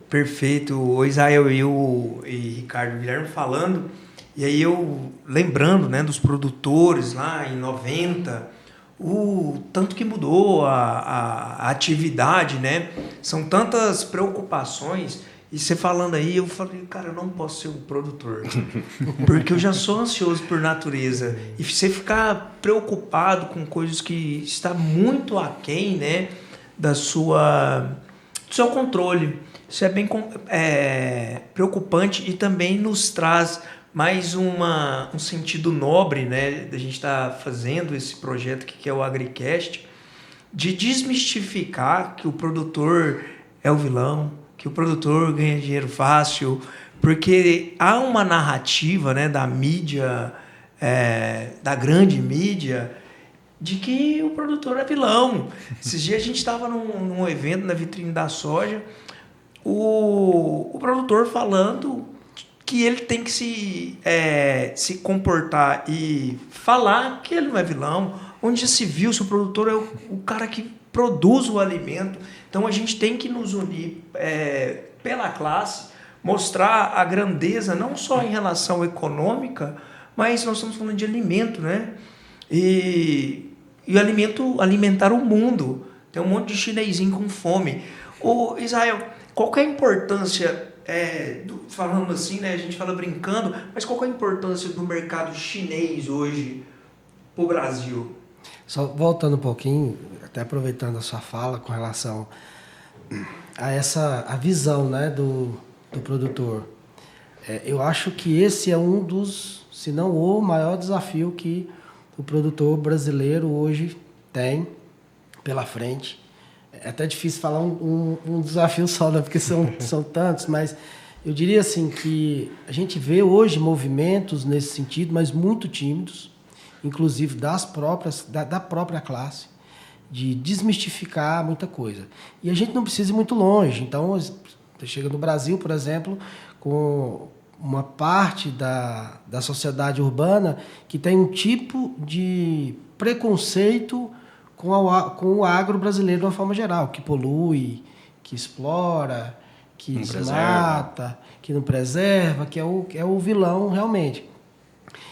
Perfeito. O Israel e o Ricardo Guilherme falando, e aí eu lembrando, né, dos produtores lá em 90, o tanto que mudou a atividade, né? São tantas preocupações. E você falando aí, eu falei, cara, eu não posso ser um produtor, porque eu já sou ansioso por natureza. E você ficar preocupado com coisas que está muito aquém, né, do seu controle. Isso é bem preocupante e também nos traz mais um sentido nobre, né, da gente estar fazendo esse projeto que é o AgriCast, de desmistificar que o produtor é o vilão, que o produtor ganha dinheiro fácil, porque há uma narrativa, né, da mídia, da grande mídia, de que o produtor é vilão. Esses dias a gente estava num evento na vitrine da soja, o produtor falando que ele tem que se comportar e falar que ele não é vilão. Onde já se viu, se o produtor é o cara que produz o alimento. Então a gente tem que nos unir pela classe, mostrar a grandeza não só em relação econômica, mas nós estamos falando de alimento, né? E o alimento, alimentar o mundo. Tem um monte de chinesinho com fome. Ô, Israel, qual que é a importância, falando assim, né? A gente fala brincando, mas qual que é a importância do mercado chinês hoje para o Brasil? Só voltando um pouquinho, até aproveitando a sua fala com relação a visão, né, do produtor. Eu acho que esse é um dos, se não o maior desafio que o produtor brasileiro hoje tem pela frente. É até difícil falar um desafio só, né, porque são tantos, mas eu diria assim que a gente vê hoje movimentos nesse sentido, mas muito tímidos, inclusive da própria classe, de desmistificar muita coisa. E a gente não precisa ir muito longe. Então, você chega no Brasil, por exemplo, com uma parte da sociedade urbana que tem um tipo de preconceito com o agro brasileiro de uma forma geral, que polui, que explora, que desmata, que não preserva, que é o vilão realmente.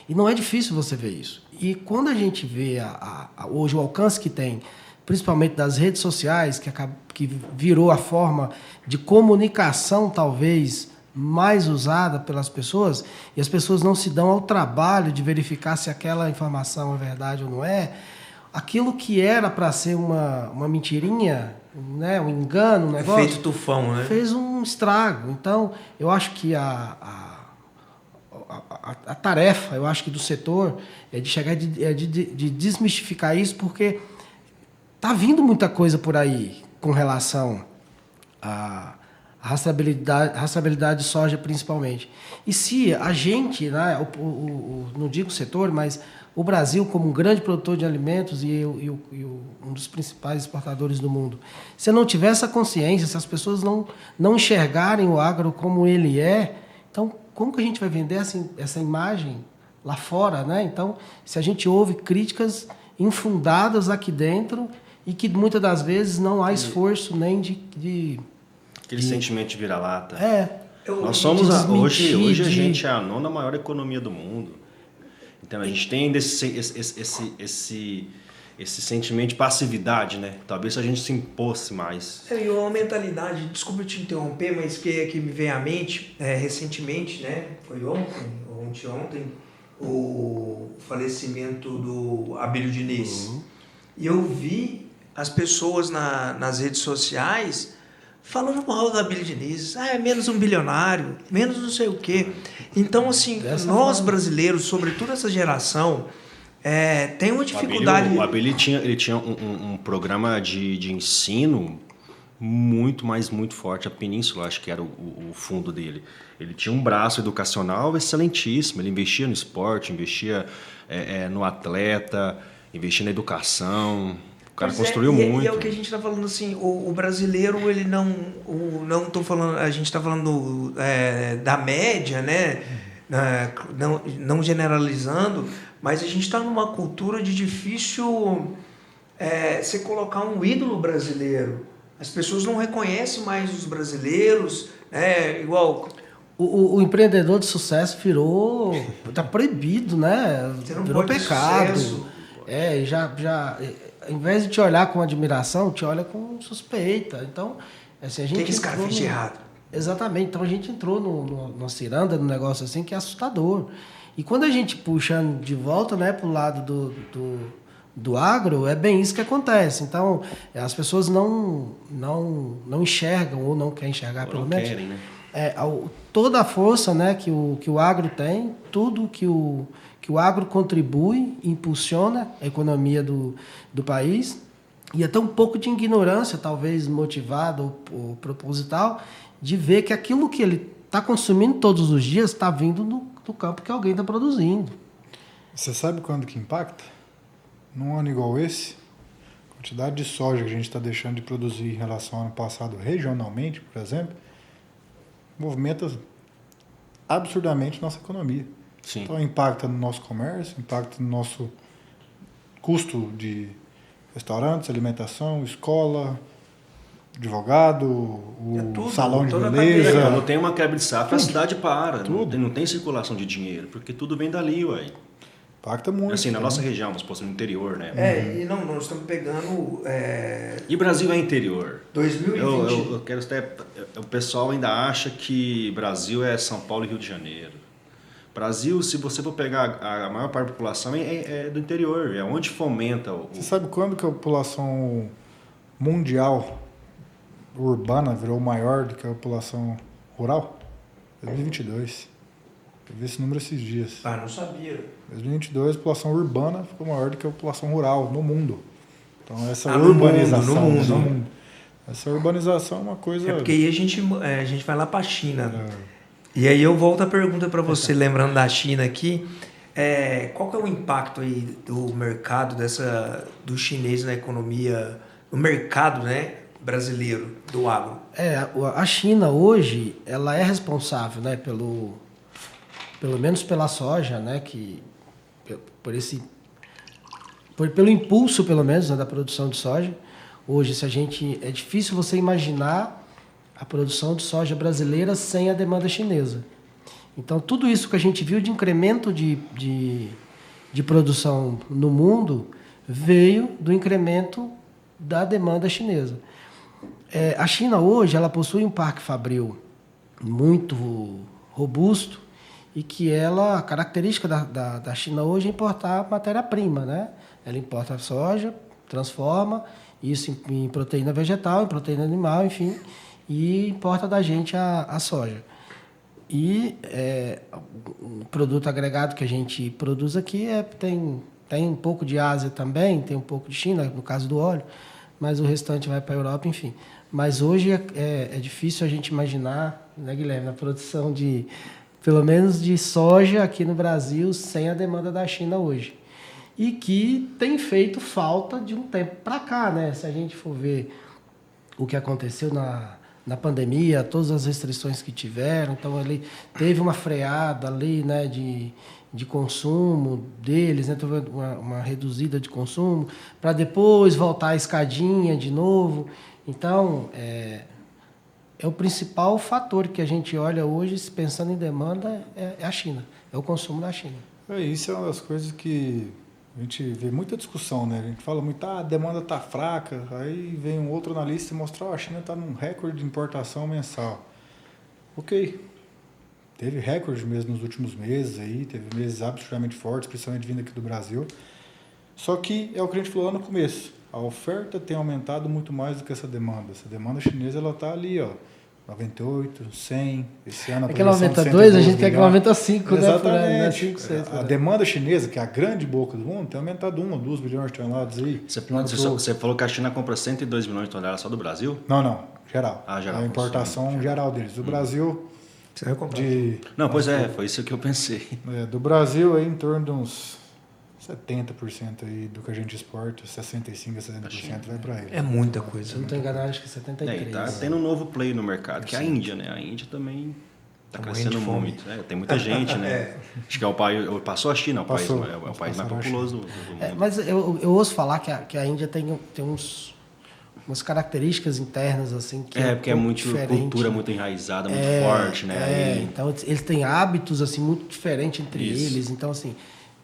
E não é difícil você ver isso. E quando a gente vê hoje o alcance que tem, principalmente das redes sociais, que virou a forma de comunicação talvez mais usada pelas pessoas, e as pessoas não se dão ao trabalho de verificar se aquela informação é verdade ou não é, aquilo que era para ser uma mentirinha, né, um engano, um negócio... Efeito tufão, né? Fez um estrago. Então, eu acho que a tarefa, eu acho que do setor, é de chegar de desmistificar isso, porque está vindo muita coisa por aí com relação à rastreabilidade de soja, principalmente. E se a gente, né, não digo o setor, mas o Brasil, como um grande produtor de alimentos e um dos principais exportadores do mundo, se não tiver essa consciência, se as pessoas não enxergarem o agro como ele é, então como que a gente vai vender essa imagem lá fora, né? Então, se a gente ouve críticas infundadas aqui dentro e que muitas das vezes não há esforço nem de aquele sentimento de vira-lata. Nós somos hoje a gente é a 9ª maior economia do mundo. Então a gente tem esse sentimento de passividade, né? Talvez se a gente se impôsse mais. E uma mentalidade, desculpa te interromper, mas que me vem à mente, recentemente, né? Foi ontem, o falecimento do Abílio Diniz. Uhum. E eu vi as pessoas nas redes sociais falando mal do Abílio Diniz. É menos um bilionário, menos não sei o quê. Então, assim, nós brasileiros, sobretudo essa geração, tem uma dificuldade... O Abílio ele tinha um programa de ensino muito forte. A Península, acho que era o fundo dele. Ele tinha um braço educacional excelentíssimo. Ele investia no esporte, investia no atleta, investia na educação. O cara construiu muito. E é o que a gente está falando assim, o brasileiro, ele não tô falando, a gente está falando da média, né? Não generalizando, mas a gente está numa cultura de difícil você colocar um ídolo brasileiro. As pessoas não reconhecem mais os brasileiros, igual... O empreendedor de sucesso está proibido, né? Virou pecado. Ao invés de te olhar com admiração, te olha com suspeita. Então, assim, a gente... O que esse cara fez de errado? Exatamente. Então, a gente entrou numa ciranda, num negócio assim que é assustador. E quando a gente puxa de volta, né, para o lado do agro, é bem isso que acontece. Então, as pessoas não enxergam, ou não querem enxergar, pelo menos. Querem, né? Toda a força, né, que o agro tem, tudo que o agro contribui, impulsiona a economia do país, e até um pouco de ignorância, talvez motivada ou proposital, de ver que aquilo que ele está consumindo todos os dias está vindo do campo que alguém está produzindo. Você sabe quando que impacta? Num ano igual esse, a quantidade de soja que a gente está deixando de produzir em relação ao ano passado regionalmente, por exemplo, movimenta absurdamente nossa economia. Sim. Então impacta no nosso comércio, impacta no nosso custo de restaurantes, alimentação, escola, advogado, o tudo, salão de toda a beleza. cadeia. Quando tem uma quebra de safra, a cidade para. Não tem circulação de dinheiro, porque tudo vem dali, ué. Impacta muito. Assim, na né? nossa região, vamos supor, no interior, né? E nós estamos pegando E Brasil é interior. 2020. Eu quero até... O pessoal ainda acha que Brasil é São Paulo e Rio de Janeiro. Brasil, se você for pegar a maior parte da população, é do interior. É onde fomenta o... Você sabe quando que a população mundial urbana virou maior do que a população rural? 2022. Eu vi esse número esses dias. Não sabia. 2022, a população urbana ficou maior do que a população rural no mundo. Então, essa no urbanização... mundo. No mundo. Essa urbanização é uma coisa... É porque aí a gente vai lá para a China. E aí eu volto a pergunta para você, lembrando da China aqui, qual que é o impacto aí do mercado do chinês na economia, no mercado, né, brasileiro, do agro? A China hoje, ela é responsável, né, pelo menos pela soja, né, pelo impulso, pelo menos, né, da produção de soja. Hoje, é difícil você imaginar a produção de soja brasileira sem a demanda chinesa. Então, tudo isso que a gente viu de incremento de produção no mundo veio do incremento da demanda chinesa. A China hoje ela possui um parque fabril muito robusto e que a característica da China hoje é importar matéria-prima, né? Ela importa a soja, transforma isso em proteína vegetal, em proteína animal, enfim, e importa da gente a soja. E o produto agregado que a gente produz aqui tem um pouco de Ásia também, tem um pouco de China, no caso do óleo, mas o restante vai para a Europa, enfim. Mas hoje é difícil a gente imaginar, né, Guilherme, a produção pelo menos de soja aqui no Brasil sem a demanda da China hoje. E que tem feito falta de um tempo para cá, né? Se a gente for ver o que aconteceu na pandemia, todas as restrições que tiveram, então ele teve uma freada ali, né, de consumo deles, né, teve uma reduzida de consumo, para depois voltar à escadinha de novo. Então, é o principal fator que a gente olha hoje, pensando em demanda, é a China, é o consumo da China. Isso é uma das coisas que a gente vê muita discussão, né? A gente fala muito, a demanda está fraca, aí vem um outro analista e mostra, a China está num recorde de importação mensal. Ok, teve recorde mesmo nos últimos meses, teve meses absurdamente fortes, principalmente vindo aqui do Brasil. Só que é o que a gente falou lá no começo, a oferta tem aumentado muito mais do que essa demanda. Essa demanda chinesa está ali, 98, 100, esse ano... Aquela aumenta 2, a gente quer que ela aumenta 5, né? Exatamente. 5, 6, a demanda chinesa, que é a grande boca do mundo, tem aumentado 1 ou 2 bilhões de toneladas aí. Você falou que a China compra 102 milhões de toneladas só do Brasil? Não, geral. Geral. A importação geral deles. Do Brasil... Você vai comprar? Não, foi isso que eu pensei. Do Brasil, aí, em torno de uns 70% aí do que a gente exporta, 65% a 70% vai para ele. É muita coisa. Se eu não estou enganado, acho que 73%. Tá tendo um novo play no mercado, que é a Índia, né? A Índia também está crescendo muito. Tem muita gente, né? Acho que é o país... Passou a China, é o país mais populoso do mundo. Mas eu ouço falar que a Índia tem umas características internas, assim, que porque é muito cultura muito enraizada, muito forte, né? Então, eles têm hábitos, assim, muito diferentes entre eles. Então, assim...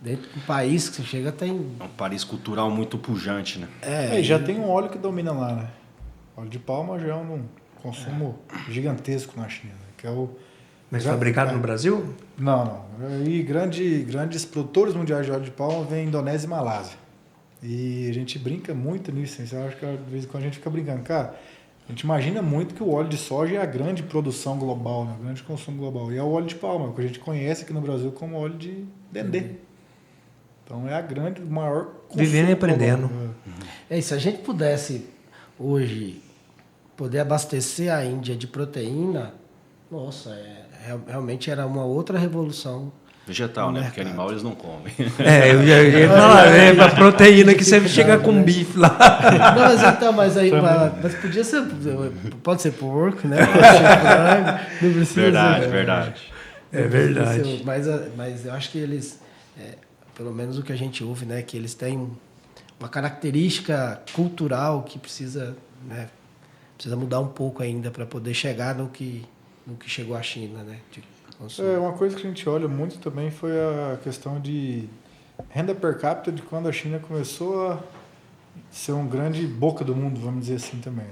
Dentro do país que você chega tem... É um país cultural muito pujante, né? Já tem um óleo que domina lá, né? Óleo de palma já é um consumo gigantesco na China, que é o... Mas fabricado no Brasil? Não. E grandes produtores mundiais de óleo de palma vêm Indonésia e Malásia. E a gente brinca muito nisso, assim, eu acho que de vez em quando a gente fica brincando. Cara, a gente imagina muito que o óleo de soja é a grande produção global, né? O grande consumo global. E é o óleo de palma, que a gente conhece aqui no Brasil como óleo de dendê. Então é a grande, maior consumo Vivendo e aprendendo. global. Se a gente pudesse hoje poder abastecer a Índia de proteína, nossa, realmente era uma outra revolução. Vegetal, né? Porque animal eles não comem. Eu já ia falar, a proteína que sempre chega com bife lá. Não, mas então, mas podia ser, pode ser porco, né? Pode ser frango, não precisa. Verdade. É verdade. Mas eu acho que eles, pelo menos o que a gente ouve, né, que eles têm uma característica cultural que precisa mudar um pouco ainda para poder chegar no que chegou a China, né? Uma coisa que a gente olha muito também foi a questão de renda per capita de quando a China começou a ser um grande boca do mundo, vamos dizer assim também. Né?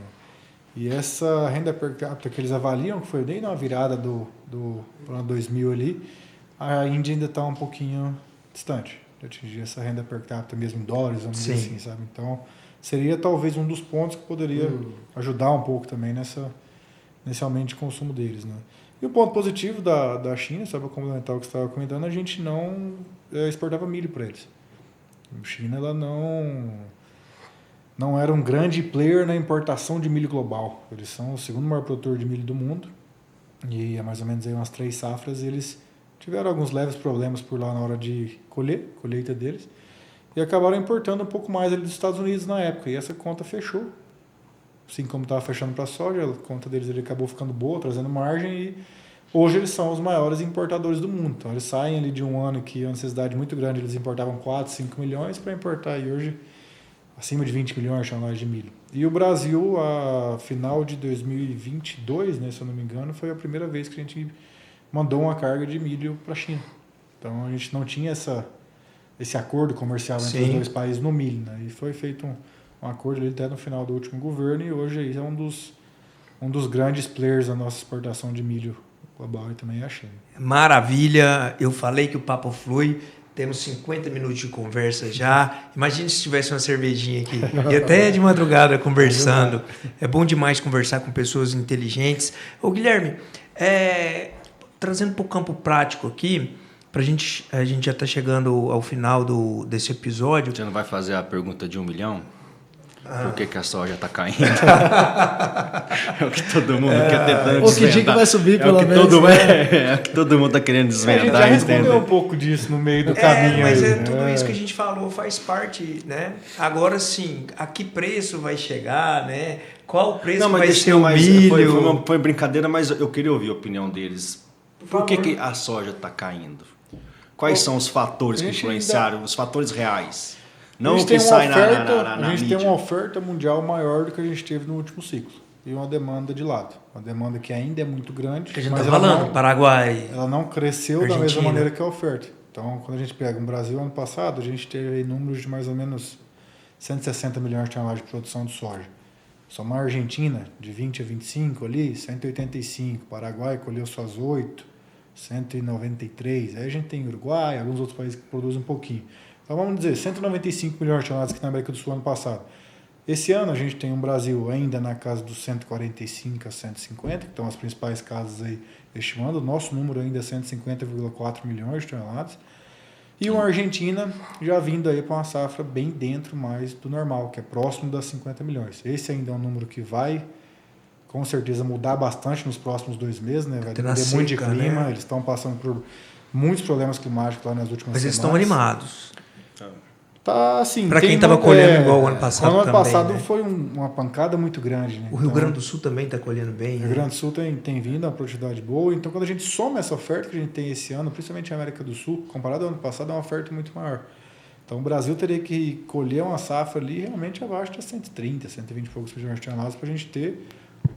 E essa renda per capita que eles avaliam, que foi bem na virada do ano 2000 ali, a Índia ainda está um pouquinho distante de atingir essa renda per capita mesmo em dólares, vamos dizer assim, sabe? Então, seria talvez um dos pontos que poderia ajudar um pouco também nesse aumento de consumo deles, né? E o ponto positivo da China, só para complementar o que você estava comentando, a gente não exportava milho para eles. A China ela não era um grande player na importação de milho global. Eles são o segundo maior produtor de milho do mundo e há mais ou menos aí umas 3 safras eles tiveram alguns leves problemas por lá na hora de colheita deles e acabaram importando um pouco mais ali dos Estados Unidos na época e essa conta fechou. Assim como estava fechando para a soja, a conta deles ele acabou ficando boa, trazendo margem e hoje eles são os maiores importadores do mundo. Então eles saem ali de um ano que a necessidade muito grande, eles importavam 4, 5 milhões para importar aí hoje acima de 20 milhões de toneladas de milho. E o Brasil, a final de 2022, né, se eu não me engano, foi a primeira vez que a gente mandou uma carga de milho para a China. Então a gente não tinha esse acordo comercial entre os dois países no milho, né? E foi feito um acordo ali até no final do último governo e hoje aí é um dos grandes players da nossa exportação de milho global e também é a China. Maravilha, eu falei que o papo flui, temos 50 minutos de conversa já. Imagine se tivesse uma cervejinha aqui, e até de madrugada conversando. É bom demais conversar com pessoas inteligentes. Ô Guilherme, trazendo para o campo prático aqui, a gente já está chegando ao final desse episódio. Você não vai fazer a pergunta de 1 milhão? Por que a soja está caindo? É o que todo mundo quer tentando desvendar. O que dia que vai subir, pelo menos. É o que todo mundo está querendo desvendar. A gente já respondeu um pouco disso no meio do caminho. Mas aí. Tudo isso que a gente falou faz parte, né? Agora sim, a que preço vai chegar, né? Qual o preço vai ser o milho? Foi brincadeira, mas eu queria ouvir a opinião deles. Por que a soja está caindo? Quais são os fatores que influenciaram, os fatores reais? Não o que sai na A gente mídia. tem uma oferta mundial maior do que a gente teve no último ciclo. E uma demanda de lado. Uma demanda que ainda é muito grande. Que a gente está falando, Paraguai. Ela não cresceu da mesma maneira que a oferta. Então, quando a gente pega o Brasil, ano passado, a gente teve números de mais ou menos 160 milhões de toneladas de produção de soja. Só uma Argentina, de 20 a 25 ali, 185. Paraguai colheu suas 8, 193. Aí a gente tem Uruguai, alguns outros países que produzem um pouquinho. Então vamos dizer, 195 milhões de toneladas aqui na América do Sul ano passado. Esse ano a gente tem um Brasil ainda na casa dos 145 a 150, que estão as principais casas aí estimando. O nosso número ainda é 150,4 milhões de toneladas. E uma Argentina já vindo aí para uma safra bem dentro mais do normal, que é próximo das 50 milhões. Esse ainda é um número que vai, com certeza, mudar bastante nos próximos 2 meses, né? Vai depender muito de clima, né? Eles estão passando por muitos problemas climáticos lá nas últimas semanas. Mas eles estão animados. Tá, assim, para quem estava colhendo igual o ano passado também. O ano passado, né? Foi uma pancada muito grande. Né? O Rio Grande do Sul também está colhendo bem. O Rio Grande do Sul tem vindo uma produtividade boa. Então, quando a gente soma essa oferta que a gente tem esse ano, principalmente na América do Sul, comparado ao ano passado, é uma oferta muito maior. Então, o Brasil teria que colher uma safra ali realmente abaixo de 130, 120 e poucos milhões de toneladas para a gente ter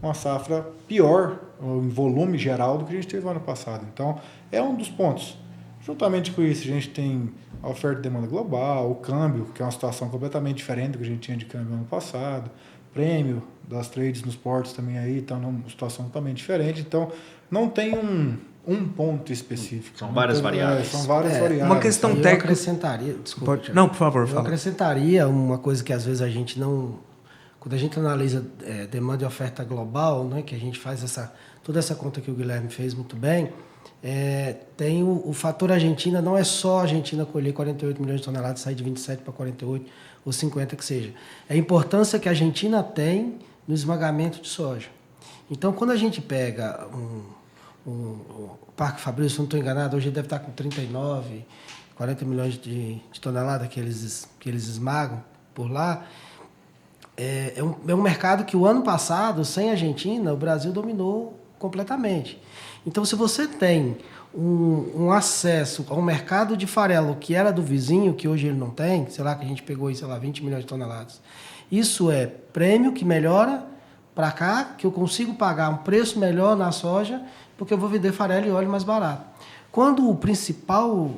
uma safra pior em volume geral do que a gente teve no ano passado. Então, é um dos pontos. Juntamente com isso, a gente tem a oferta e demanda global, o câmbio, que é uma situação completamente diferente do que a gente tinha de câmbio no ano passado, prêmio das trades nos portos também aí está numa situação totalmente diferente. Então, não tem um ponto específico. São várias variáveis. São várias variáveis. Uma questão Eu técnica. acrescentaria, desculpa. Não, por favor, Eu fala. acrescentaria uma coisa que às vezes a gente não... Quando a gente analisa demanda e oferta global, né, que a gente faz toda essa conta que o Guilherme fez muito bem, tem o fator Argentina, não é só a Argentina colher 48 milhões de toneladas, sair de 27 para 48 ou 50 que seja. É a importância que a Argentina tem no esmagamento de soja. Então, quando a gente pega o Parque Fabril, se não estou enganado, hoje ele deve estar com 39, 40 milhões de toneladas que eles esmagam por lá. É um mercado que o ano passado, sem a Argentina, o Brasil dominou completamente. Então, se você tem um acesso ao mercado de farelo que era do vizinho, que hoje ele não tem, sei lá, que a gente pegou aí, sei lá, 20 milhões de toneladas, isso é prêmio que melhora para cá, que eu consigo pagar um preço melhor na soja, porque eu vou vender farelo e óleo mais barato. Quando o principal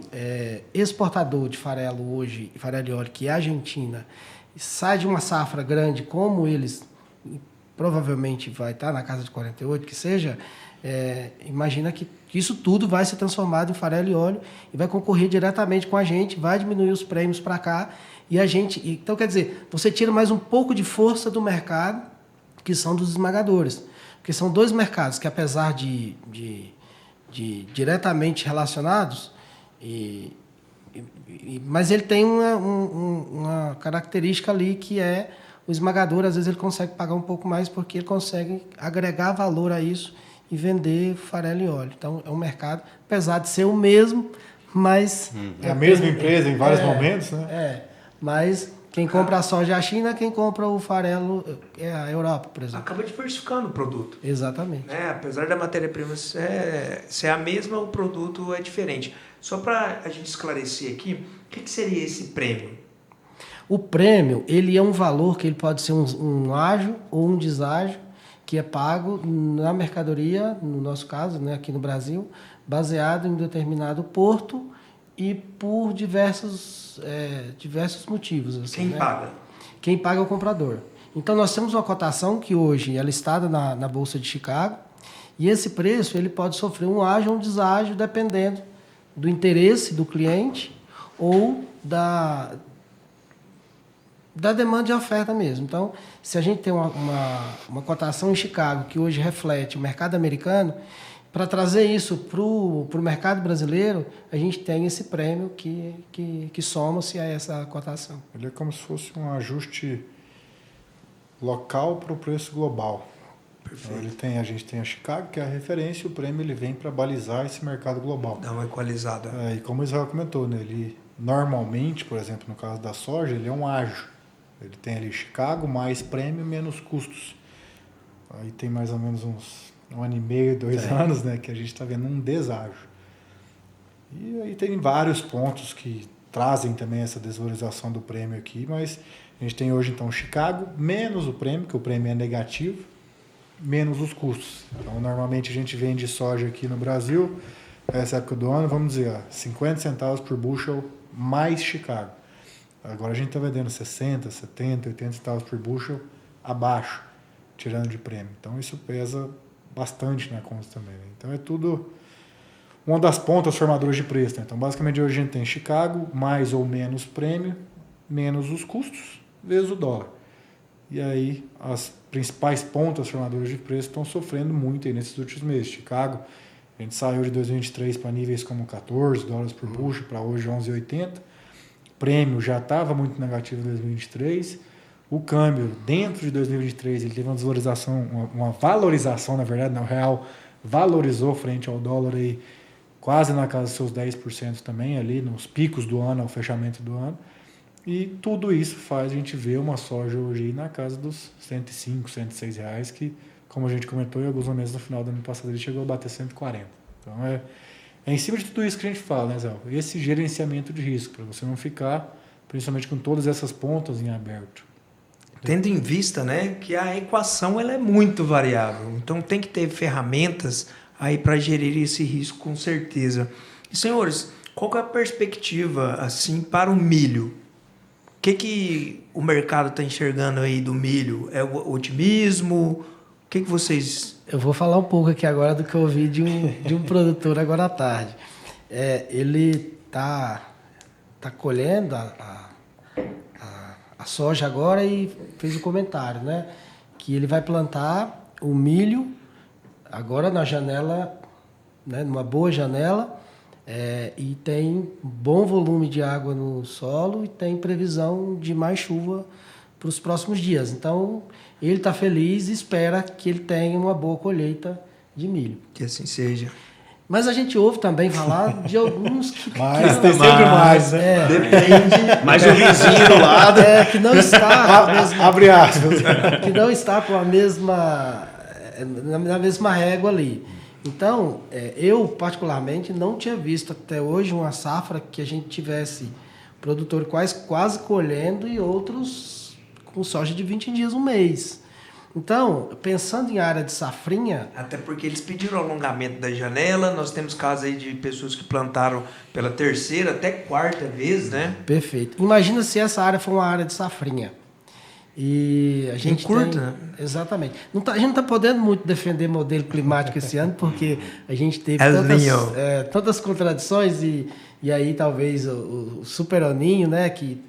exportador de farelo hoje, farelo e óleo, que é a Argentina, sai de uma safra grande, como eles provavelmente vai estar na casa de 48, que seja, imagina que isso tudo vai ser transformado em farelo e óleo e vai concorrer diretamente com a gente, vai diminuir os prêmios para cá e a gente... Então, quer dizer, você tira mais um pouco de força do mercado, que são dos esmagadores. Porque são dois mercados que, apesar de diretamente relacionados, mas ele tem uma característica ali que é o esmagador, às vezes ele consegue pagar um pouco mais porque ele consegue agregar valor a isso e vender farelo e óleo. Então, é um mercado, apesar de ser o mesmo, mas... É a mesma empresa em vários momentos, né? Mas quem compra a soja é a China, quem compra o farelo é a Europa, por exemplo. Acaba diversificando o produto. Exatamente. Apesar da matéria-prima ser a mesma, o produto é diferente. Só para a gente esclarecer aqui, o que seria esse prêmio? O prêmio, ele é um valor que ele pode ser um ágio ou um deságio, que é pago na mercadoria, no nosso caso, né, aqui no Brasil, baseado em um determinado porto e por diversos motivos. Assim, Quem né? paga? Quem paga é o comprador. Então, nós temos uma cotação que hoje é listada na Bolsa de Chicago, e esse preço ele pode sofrer um ágio ou um deságio, dependendo do interesse do cliente ou da demanda e oferta mesmo. Então, se a gente tem uma cotação em Chicago que hoje reflete o mercado americano, para trazer isso para o mercado brasileiro, a gente tem esse prêmio que soma-se a essa cotação. Ele é como se fosse um ajuste local para o preço global. Perfeito. Então, a gente tem a Chicago, que é a referência, e o prêmio ele vem para balizar esse mercado global. Dá uma equalizada. E como o Israel comentou, né, ele normalmente, por exemplo, no caso da soja, ele é um ágio. Ele tem ali Chicago mais prêmio menos custos. Aí tem mais ou menos uns 1 ano e meio, 2 anos, né, que a gente está vendo um deságio. E aí tem vários pontos que trazem também essa desvalorização do prêmio aqui, mas a gente tem hoje então Chicago menos o prêmio, que o prêmio é negativo, menos os custos. Então normalmente a gente vende soja aqui no Brasil, nessa época do ano, vamos dizer, 50 centavos por bushel mais Chicago. Agora a gente está vendendo 60, 70, 80 centavos por bushel abaixo, tirando de prêmio. Então isso pesa bastante na conta também. Né? Então é tudo uma das pontas formadoras de preço. Né? Então basicamente hoje a gente tem Chicago, mais ou menos prêmio, menos os custos, vezes o dólar. E aí as principais pontas formadoras de preço estão sofrendo muito aí nesses últimos meses. Chicago, a gente saiu de 2023 para níveis como 14 dólares por bushel, para hoje 11,80. Prêmio já estava muito negativo em 2023. O câmbio, dentro de 2023, ele teve uma desvalorização, uma valorização, na verdade, o real valorizou frente ao dólar aí, quase na casa dos seus 10% também, ali nos picos do ano, ao fechamento do ano. E tudo isso faz a gente ver uma soja hoje aí na casa dos 105, 106 reais, que, como a gente comentou, em alguns momentos no final do ano passado ele chegou a bater 140. Então é em cima de tudo isso que a gente fala, né, Zé? Esse gerenciamento de risco, para você não ficar, principalmente com todas essas pontas em aberto. Tendo em vista, né, que a equação ela é muito variável. Então tem que ter ferramentas aí para gerir esse risco com certeza. E senhores, qual que é a perspectiva assim para o milho? O que o mercado está enxergando aí do milho? É o otimismo? O que vocês... Eu vou falar um pouco aqui agora do que eu ouvi de um produtor agora à tarde. Ele tá colhendo a soja agora e fez um comentário, né? Que ele vai plantar o milho agora na janela, né? Numa boa janela, e tem bom volume de água no solo e tem previsão de mais chuva para os próximos dias. Então, ele está feliz e espera que ele tenha uma boa colheita de milho. Que assim seja. Mas a gente ouve também falar de alguns que... Mas tem sempre mais, né? Depende. Mas o vizinho do lado... que não está com a mesma, Abre aspas. que não está com a mesma... na mesma régua ali. Então, eu particularmente não tinha visto até hoje uma safra que a gente tivesse produtor quase colhendo e outros com soja de 20 dias, um mês. Então, pensando em área de safrinha... Até porque eles pediram alongamento da janela, nós temos casos aí de pessoas que plantaram pela terceira até quarta vez, né? Perfeito. Imagina se essa área for uma área de safrinha. E a gente curta, tem... né? Exatamente. A gente não está podendo muito defender modelo climático esse ano, porque a gente teve tantas contradições e aí talvez o Super El Niño, né, que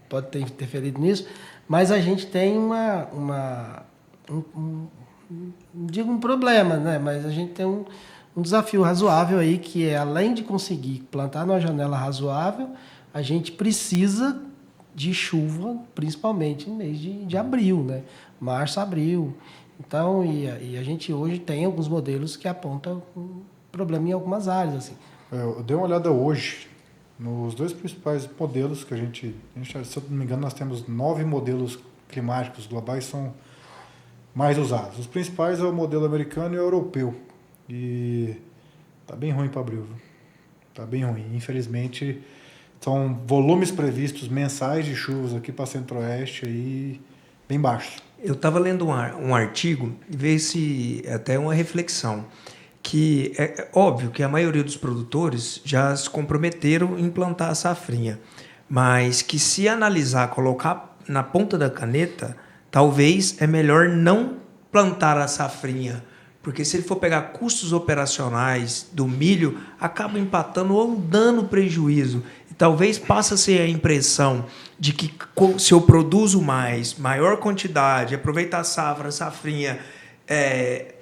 pode ter interferido nisso, mas a gente tem digo um problema, né, mas a gente tem um desafio razoável aí, que é, além de conseguir plantar numa janela razoável, a gente precisa de chuva, principalmente no mês de abril, né? Março, abril. Então, e a gente hoje tem alguns modelos que apontam um problema em algumas áreas, assim. Eu dei uma olhada hoje nos dois principais modelos que a gente, se eu não me engano, nós temos 9 modelos climáticos globais que são mais usados. Os principais é o modelo americano e o europeu. E tá bem ruim para abril. Tá bem ruim. Infelizmente, são volumes previstos mensais de chuvas aqui para Centro-Oeste aí bem baixos. Eu estava lendo um artigo e veio até uma reflexão, que é óbvio que a maioria dos produtores já se comprometeram em plantar a safrinha, mas que se analisar, colocar na ponta da caneta, talvez é melhor não plantar a safrinha, porque se ele for pegar custos operacionais do milho, acaba empatando ou dando prejuízo. E talvez passe a ser a impressão de que se eu produzo maior quantidade, aproveitar a safrinha,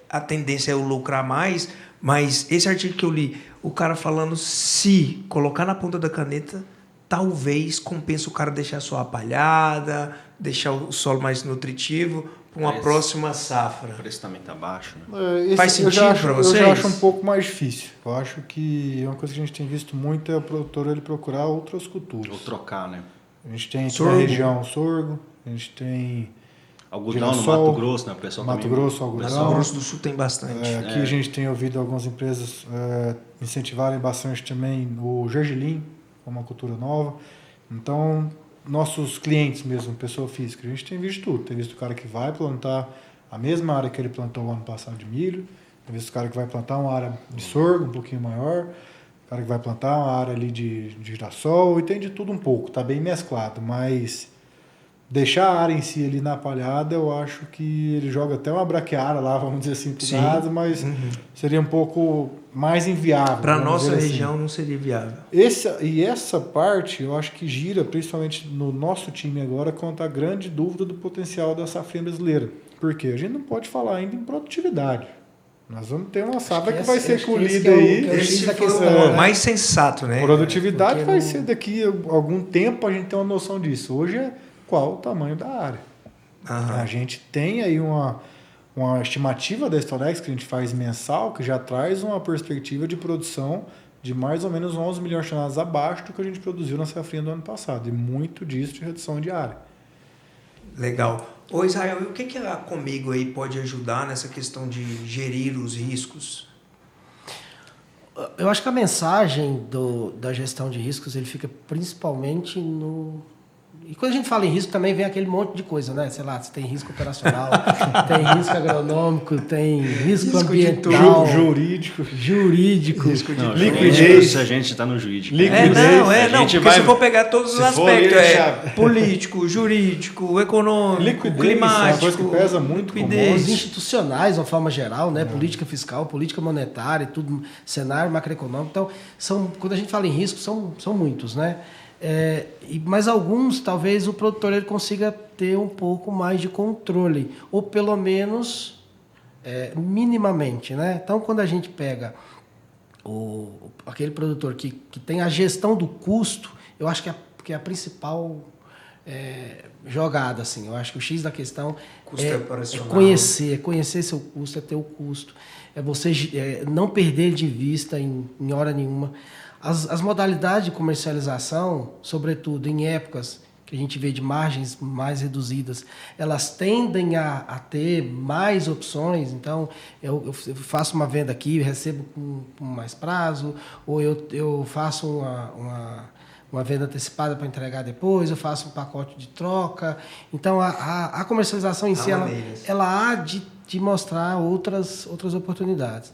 a tendência é eu lucrar mais, mas esse artigo que eu li, o cara falando, se colocar na ponta da caneta, talvez compensa o cara deixar a sola palhada, deixar o solo mais nutritivo para uma próxima safra. O preço também está baixo, né? Faz sentido para vocês? Eu já acho um pouco mais difícil. Eu acho que uma coisa que a gente tem visto muito é o produtor ele procurar outras culturas. Ou trocar, né? A gente tem aqui na região sorgo, a gente tem algodão girassol, no Mato Grosso, né? O pessoal Mato também, Grosso, algodão. Mato Grosso do Sul tem bastante. Aqui a gente tem ouvido algumas empresas incentivarem bastante também o gergelim, uma cultura nova. Então, nossos clientes mesmo, pessoa física, a gente tem visto tudo. Tem visto o cara que vai plantar a mesma área que ele plantou o ano passado de milho, tem visto o cara que vai plantar uma área de sorgo um pouquinho maior, o cara que vai plantar uma área ali de girassol, e tem de tudo um pouco, está bem mesclado, mas deixar a área em si ali na palhada, eu acho que ele joga até uma braquiária lá, vamos dizer assim, pro gado, mas seria um pouco mais inviável. Para a nossa assim. região não seria viável. Essa parte, eu acho que gira, principalmente no nosso time agora, contra a grande dúvida do potencial da safrinha brasileira. Por quê? A gente não pode falar ainda em produtividade. Nós vamos ter uma safra que vai ser colhida aí. Esse foi o mais sensato, né? Produtividade vai ser daqui a algum tempo a gente tem uma noção disso. Hoje é qual o tamanho da área. A gente tem aí uma estimativa da Storex que a gente faz mensal, que já traz uma perspectiva de produção de mais ou menos 11 milhões de toneladas abaixo do que a gente produziu na safrinha do ano passado. E muito disso de redução de área. Legal. Ô Israel, e o que a Comigo aí pode ajudar nessa questão de gerir os riscos? Eu acho que a mensagem da gestão de riscos ele fica principalmente E quando a gente fala em risco, também vem aquele monte de coisa, né? Sei lá, você tem risco operacional, tem risco agronômico, tem risco ambiental, jurídico, risco de liquidez. A gente está no jurídico. Porque se for pegar todos os aspectos, político, jurídico, econômico, climático, uma coisa que pesa muito, os institucionais, de uma forma geral, né? Política fiscal, política monetária, tudo, cenário macroeconômico. Então, quando a gente fala em risco, são muitos, né? Mas alguns, talvez, o produtor ele consiga ter um pouco mais de controle, ou pelo menos minimamente, né? Então, quando a gente pega aquele produtor que tem a gestão do custo, eu acho que é a principal jogada, assim. Eu acho que o X da questão é conhecer seu custo, é ter o custo, é você não perder de vista em hora nenhuma. As modalidades de comercialização, sobretudo em épocas que a gente vê de margens mais reduzidas, elas tendem a ter mais opções. Então, eu faço uma venda aqui, recebo com mais prazo, ou eu faço uma venda antecipada para entregar depois, eu faço um pacote de troca. Então, a comercialização em si, ela há de mostrar outras oportunidades.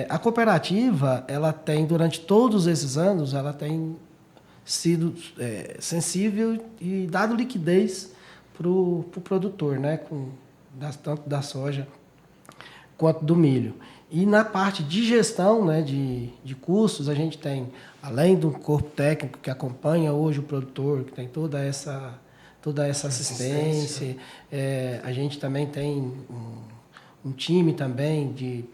A cooperativa, ela tem, durante todos esses anos, ela tem sido sensível e dado liquidez para o produtor, né? Tanto da soja quanto do milho. E na parte de gestão, né, de custos, a gente tem, além do corpo técnico que acompanha hoje o produtor, que tem toda essa assistência, a gente também tem um time também de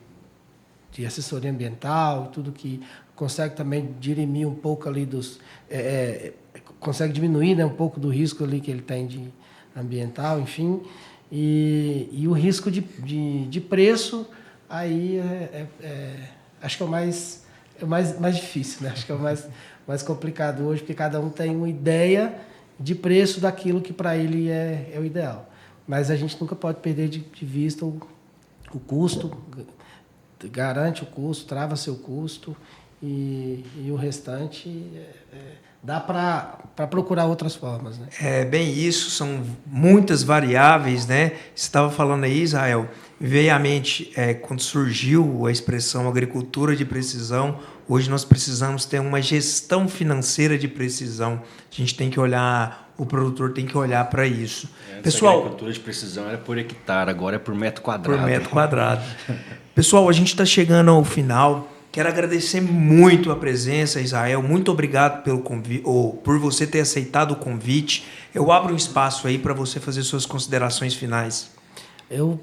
assessoria ambiental, tudo que consegue também dirimir um pouco ali consegue diminuir, né, um pouco do risco ali que ele tem de ambiental, enfim, e o risco de preço, aí acho que é o mais difícil, né? Acho que é o mais complicado hoje, porque cada um tem uma ideia de preço daquilo que para ele é o ideal. Mas a gente nunca pode perder de vista o custo, garante o custo, trava seu custo e o restante dá para procurar outras formas, né? É bem isso, são muitas variáveis, né? Você estava falando aí, Israel, veio à mente quando surgiu a expressão agricultura de precisão. Hoje nós precisamos ter uma gestão financeira de precisão. A gente tem que olhar, o produtor tem que olhar para isso. Pessoal, a agricultura de precisão era por hectare, agora é por metro quadrado. Por metro quadrado. Pessoal, a gente está chegando ao final. Quero agradecer muito a presença, Israel. Muito obrigado pelo convite, por você ter aceitado o convite. Eu abro um espaço aí para você fazer suas considerações finais. Eu,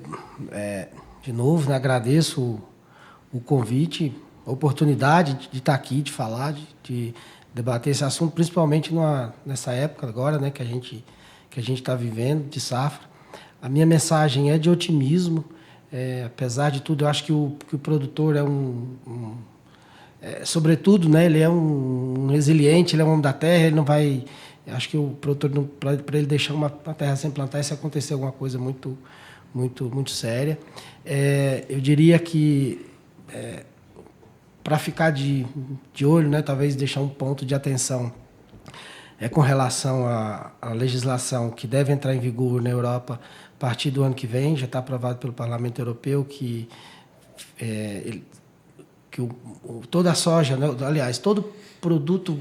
de novo, né, agradeço o convite, a oportunidade de estar aqui, de falar, de debater esse assunto, principalmente nessa época agora, né, que a gente está vivendo, de safra. A minha mensagem é de otimismo. Apesar de tudo, eu acho que o produtor é sobretudo, né, ele é um resiliente, ele é um homem da terra, ele não vai... Acho que o produtor, para ele deixar uma terra sem plantar, se acontecer alguma coisa muito séria. Eu diria que, para ficar de olho, né, talvez deixar um ponto de atenção com relação à legislação que deve entrar em vigor na Europa a partir do ano que vem, já está aprovado pelo Parlamento Europeu que toda a soja, né, aliás, todo produto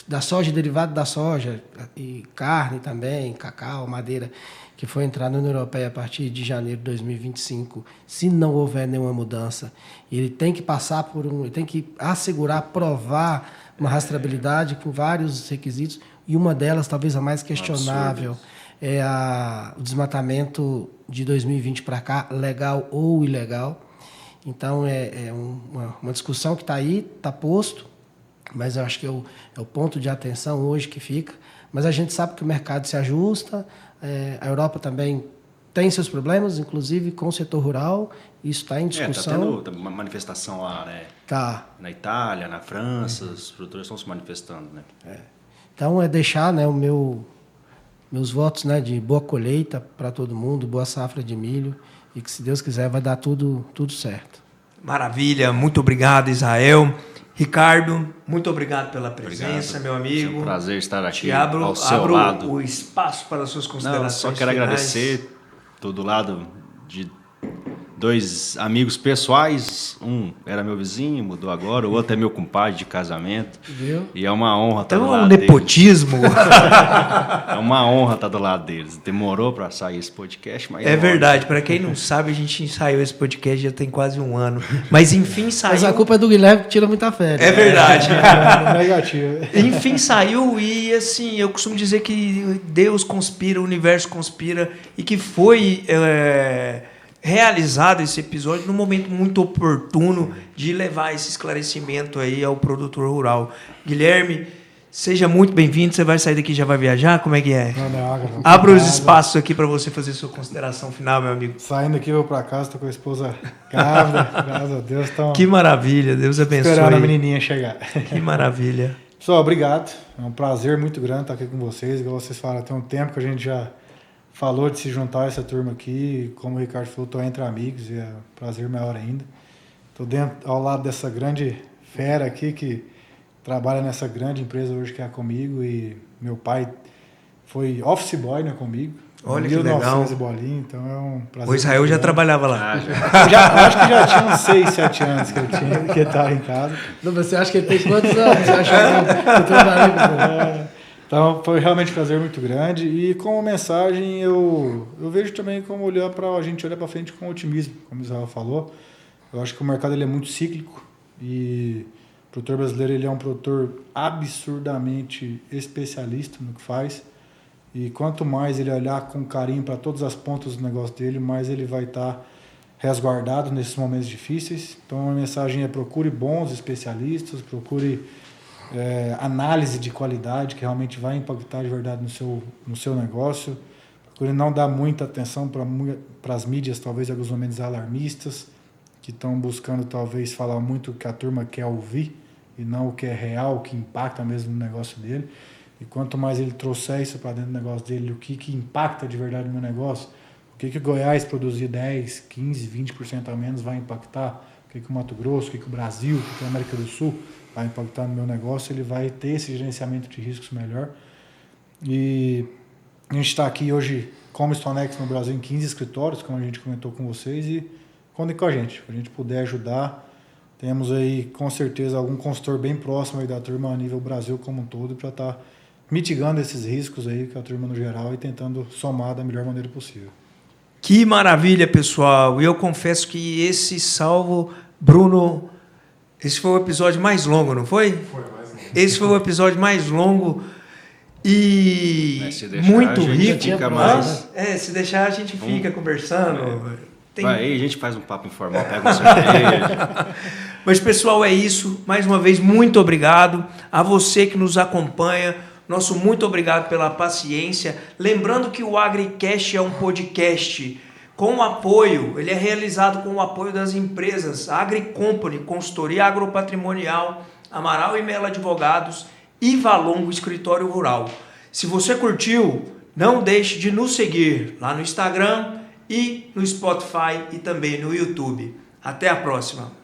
da soja, derivado da soja, e carne também, cacau, madeira, que for entrar na União Europeia a partir de janeiro de 2025, se não houver nenhuma mudança, ele tem que passar ele tem que assegurar, provar uma rastreabilidade com vários requisitos, e uma delas, talvez a mais questionável, é o desmatamento de 2020 para cá, legal ou ilegal. Então, uma discussão que está aí, está posto, mas eu acho que é o ponto de atenção hoje que fica. Mas a gente sabe que o mercado se ajusta, a Europa também tem seus problemas, inclusive com o setor rural, isso está em discussão. Está tendo uma manifestação lá, né? Tá. Na Itália, na França, os produtores estão se manifestando, né? Então, deixar, né, meus votos, né, de boa colheita para todo mundo, boa safra de milho, e que, se Deus quiser, vai dar tudo certo. Maravilha, muito obrigado, Israel. Ricardo, muito obrigado pela presença, Obrigado. meu amigo. É um prazer estar aqui Te abro ao seu lado. o espaço para as suas considerações. Não, só quero finais. agradecer. Estou do lado de 2 amigos pessoais. Um era meu vizinho, mudou agora. O outro é meu compadre de casamento. Viu? E é uma honra estar Então do é um lado deles. nepotismo. É uma honra estar do lado deles. Demorou para sair esse podcast, mas... É verdade, para quem não sabe, a gente ensaiou esse podcast já tem quase um ano. Mas enfim saiu. Mas a culpa é do Guilherme que tira muita férias. É verdade. Negativo. Enfim saiu e assim, eu costumo dizer que Deus conspira, o universo conspira e que foi realizado esse episódio num momento muito oportuno de levar esse esclarecimento aí ao produtor rural. Guilherme, seja muito bem-vindo. Você vai sair daqui e já vai viajar? Como é que é? Abra os espaços aqui para você fazer sua consideração final, meu amigo. Saindo aqui, eu vou pra casa, tô com a esposa grávida, graças a Deus. Então, Que maravilha, Deus abençoe. esperando a menininha chegar. Que maravilha. Pessoal, obrigado. É um prazer muito grande estar aqui com vocês. Igual vocês falaram, tem um tempo que a gente já falou de se juntar a essa turma aqui. Como o Ricardo falou, estou entre amigos e é um prazer maior ainda. Estou ao lado dessa grande fera aqui que trabalha nessa grande empresa hoje que é comigo. E meu pai foi office boy, né, comigo. Olha que legal. 1900 bolinha, então é um prazer. O Israel já trabalhava lá. Acho que já tinha uns 6, 7 anos que ele estava em casa. Não, você acha que ele tem quantos anos? Você acha que eu trabalhei com ele? Então foi realmente um prazer muito grande e como mensagem eu vejo também como a gente olha para frente com otimismo, como o Israel falou. Eu acho que o mercado ele é muito cíclico e o produtor brasileiro ele é um produtor absurdamente especialista no que faz e quanto mais ele olhar com carinho para todas as pontas do negócio dele, mais ele vai estar resguardado nesses momentos difíceis. Então a mensagem é procure bons especialistas, procure análise de qualidade que realmente vai impactar de verdade no seu negócio. Procure não dar muita atenção para as mídias, talvez em alguns momentos alarmistas, que estão buscando talvez falar muito o que a turma quer ouvir e não o que é real, o que impacta mesmo no negócio dele. E quanto mais ele trouxer isso para dentro do negócio dele, o que impacta de verdade no meu negócio, o que o Goiás produzir 10, 15, 20% a menos vai impactar, o que o Mato Grosso, o que o Brasil, o que a América do Sul vai impactar no meu negócio, ele vai ter esse gerenciamento de riscos melhor. E a gente está aqui hoje como Stonex no Brasil em 15 escritórios, como a gente comentou com vocês, e contem com a gente puder ajudar. Temos aí com certeza algum consultor bem próximo aí da turma a nível Brasil como um todo para estar mitigando esses riscos aí com a turma no geral e tentando somar da melhor maneira possível. Que maravilha, pessoal. E eu confesso que Bruno, esse foi o episódio mais longo, não foi? Foi mais longo. Esse foi o episódio mais longo e Se deixar, muito a gente rico. fica mais. Se deixar a gente fica conversando. Vai aí, a gente faz um papo informal, pega um cerveja. Mas, pessoal, é isso. Mais uma vez, muito obrigado a você que nos acompanha. Nosso muito obrigado pela paciência. Lembrando que o AgriCast é um podcast com apoio, ele é realizado com o apoio das empresas AgriCompany, Consultoria Agropatrimonial, Amaral e Melo Advogados e Valongo Escritório Rural. Se você curtiu, não deixe de nos seguir lá no Instagram e no Spotify e também no YouTube. Até a próxima!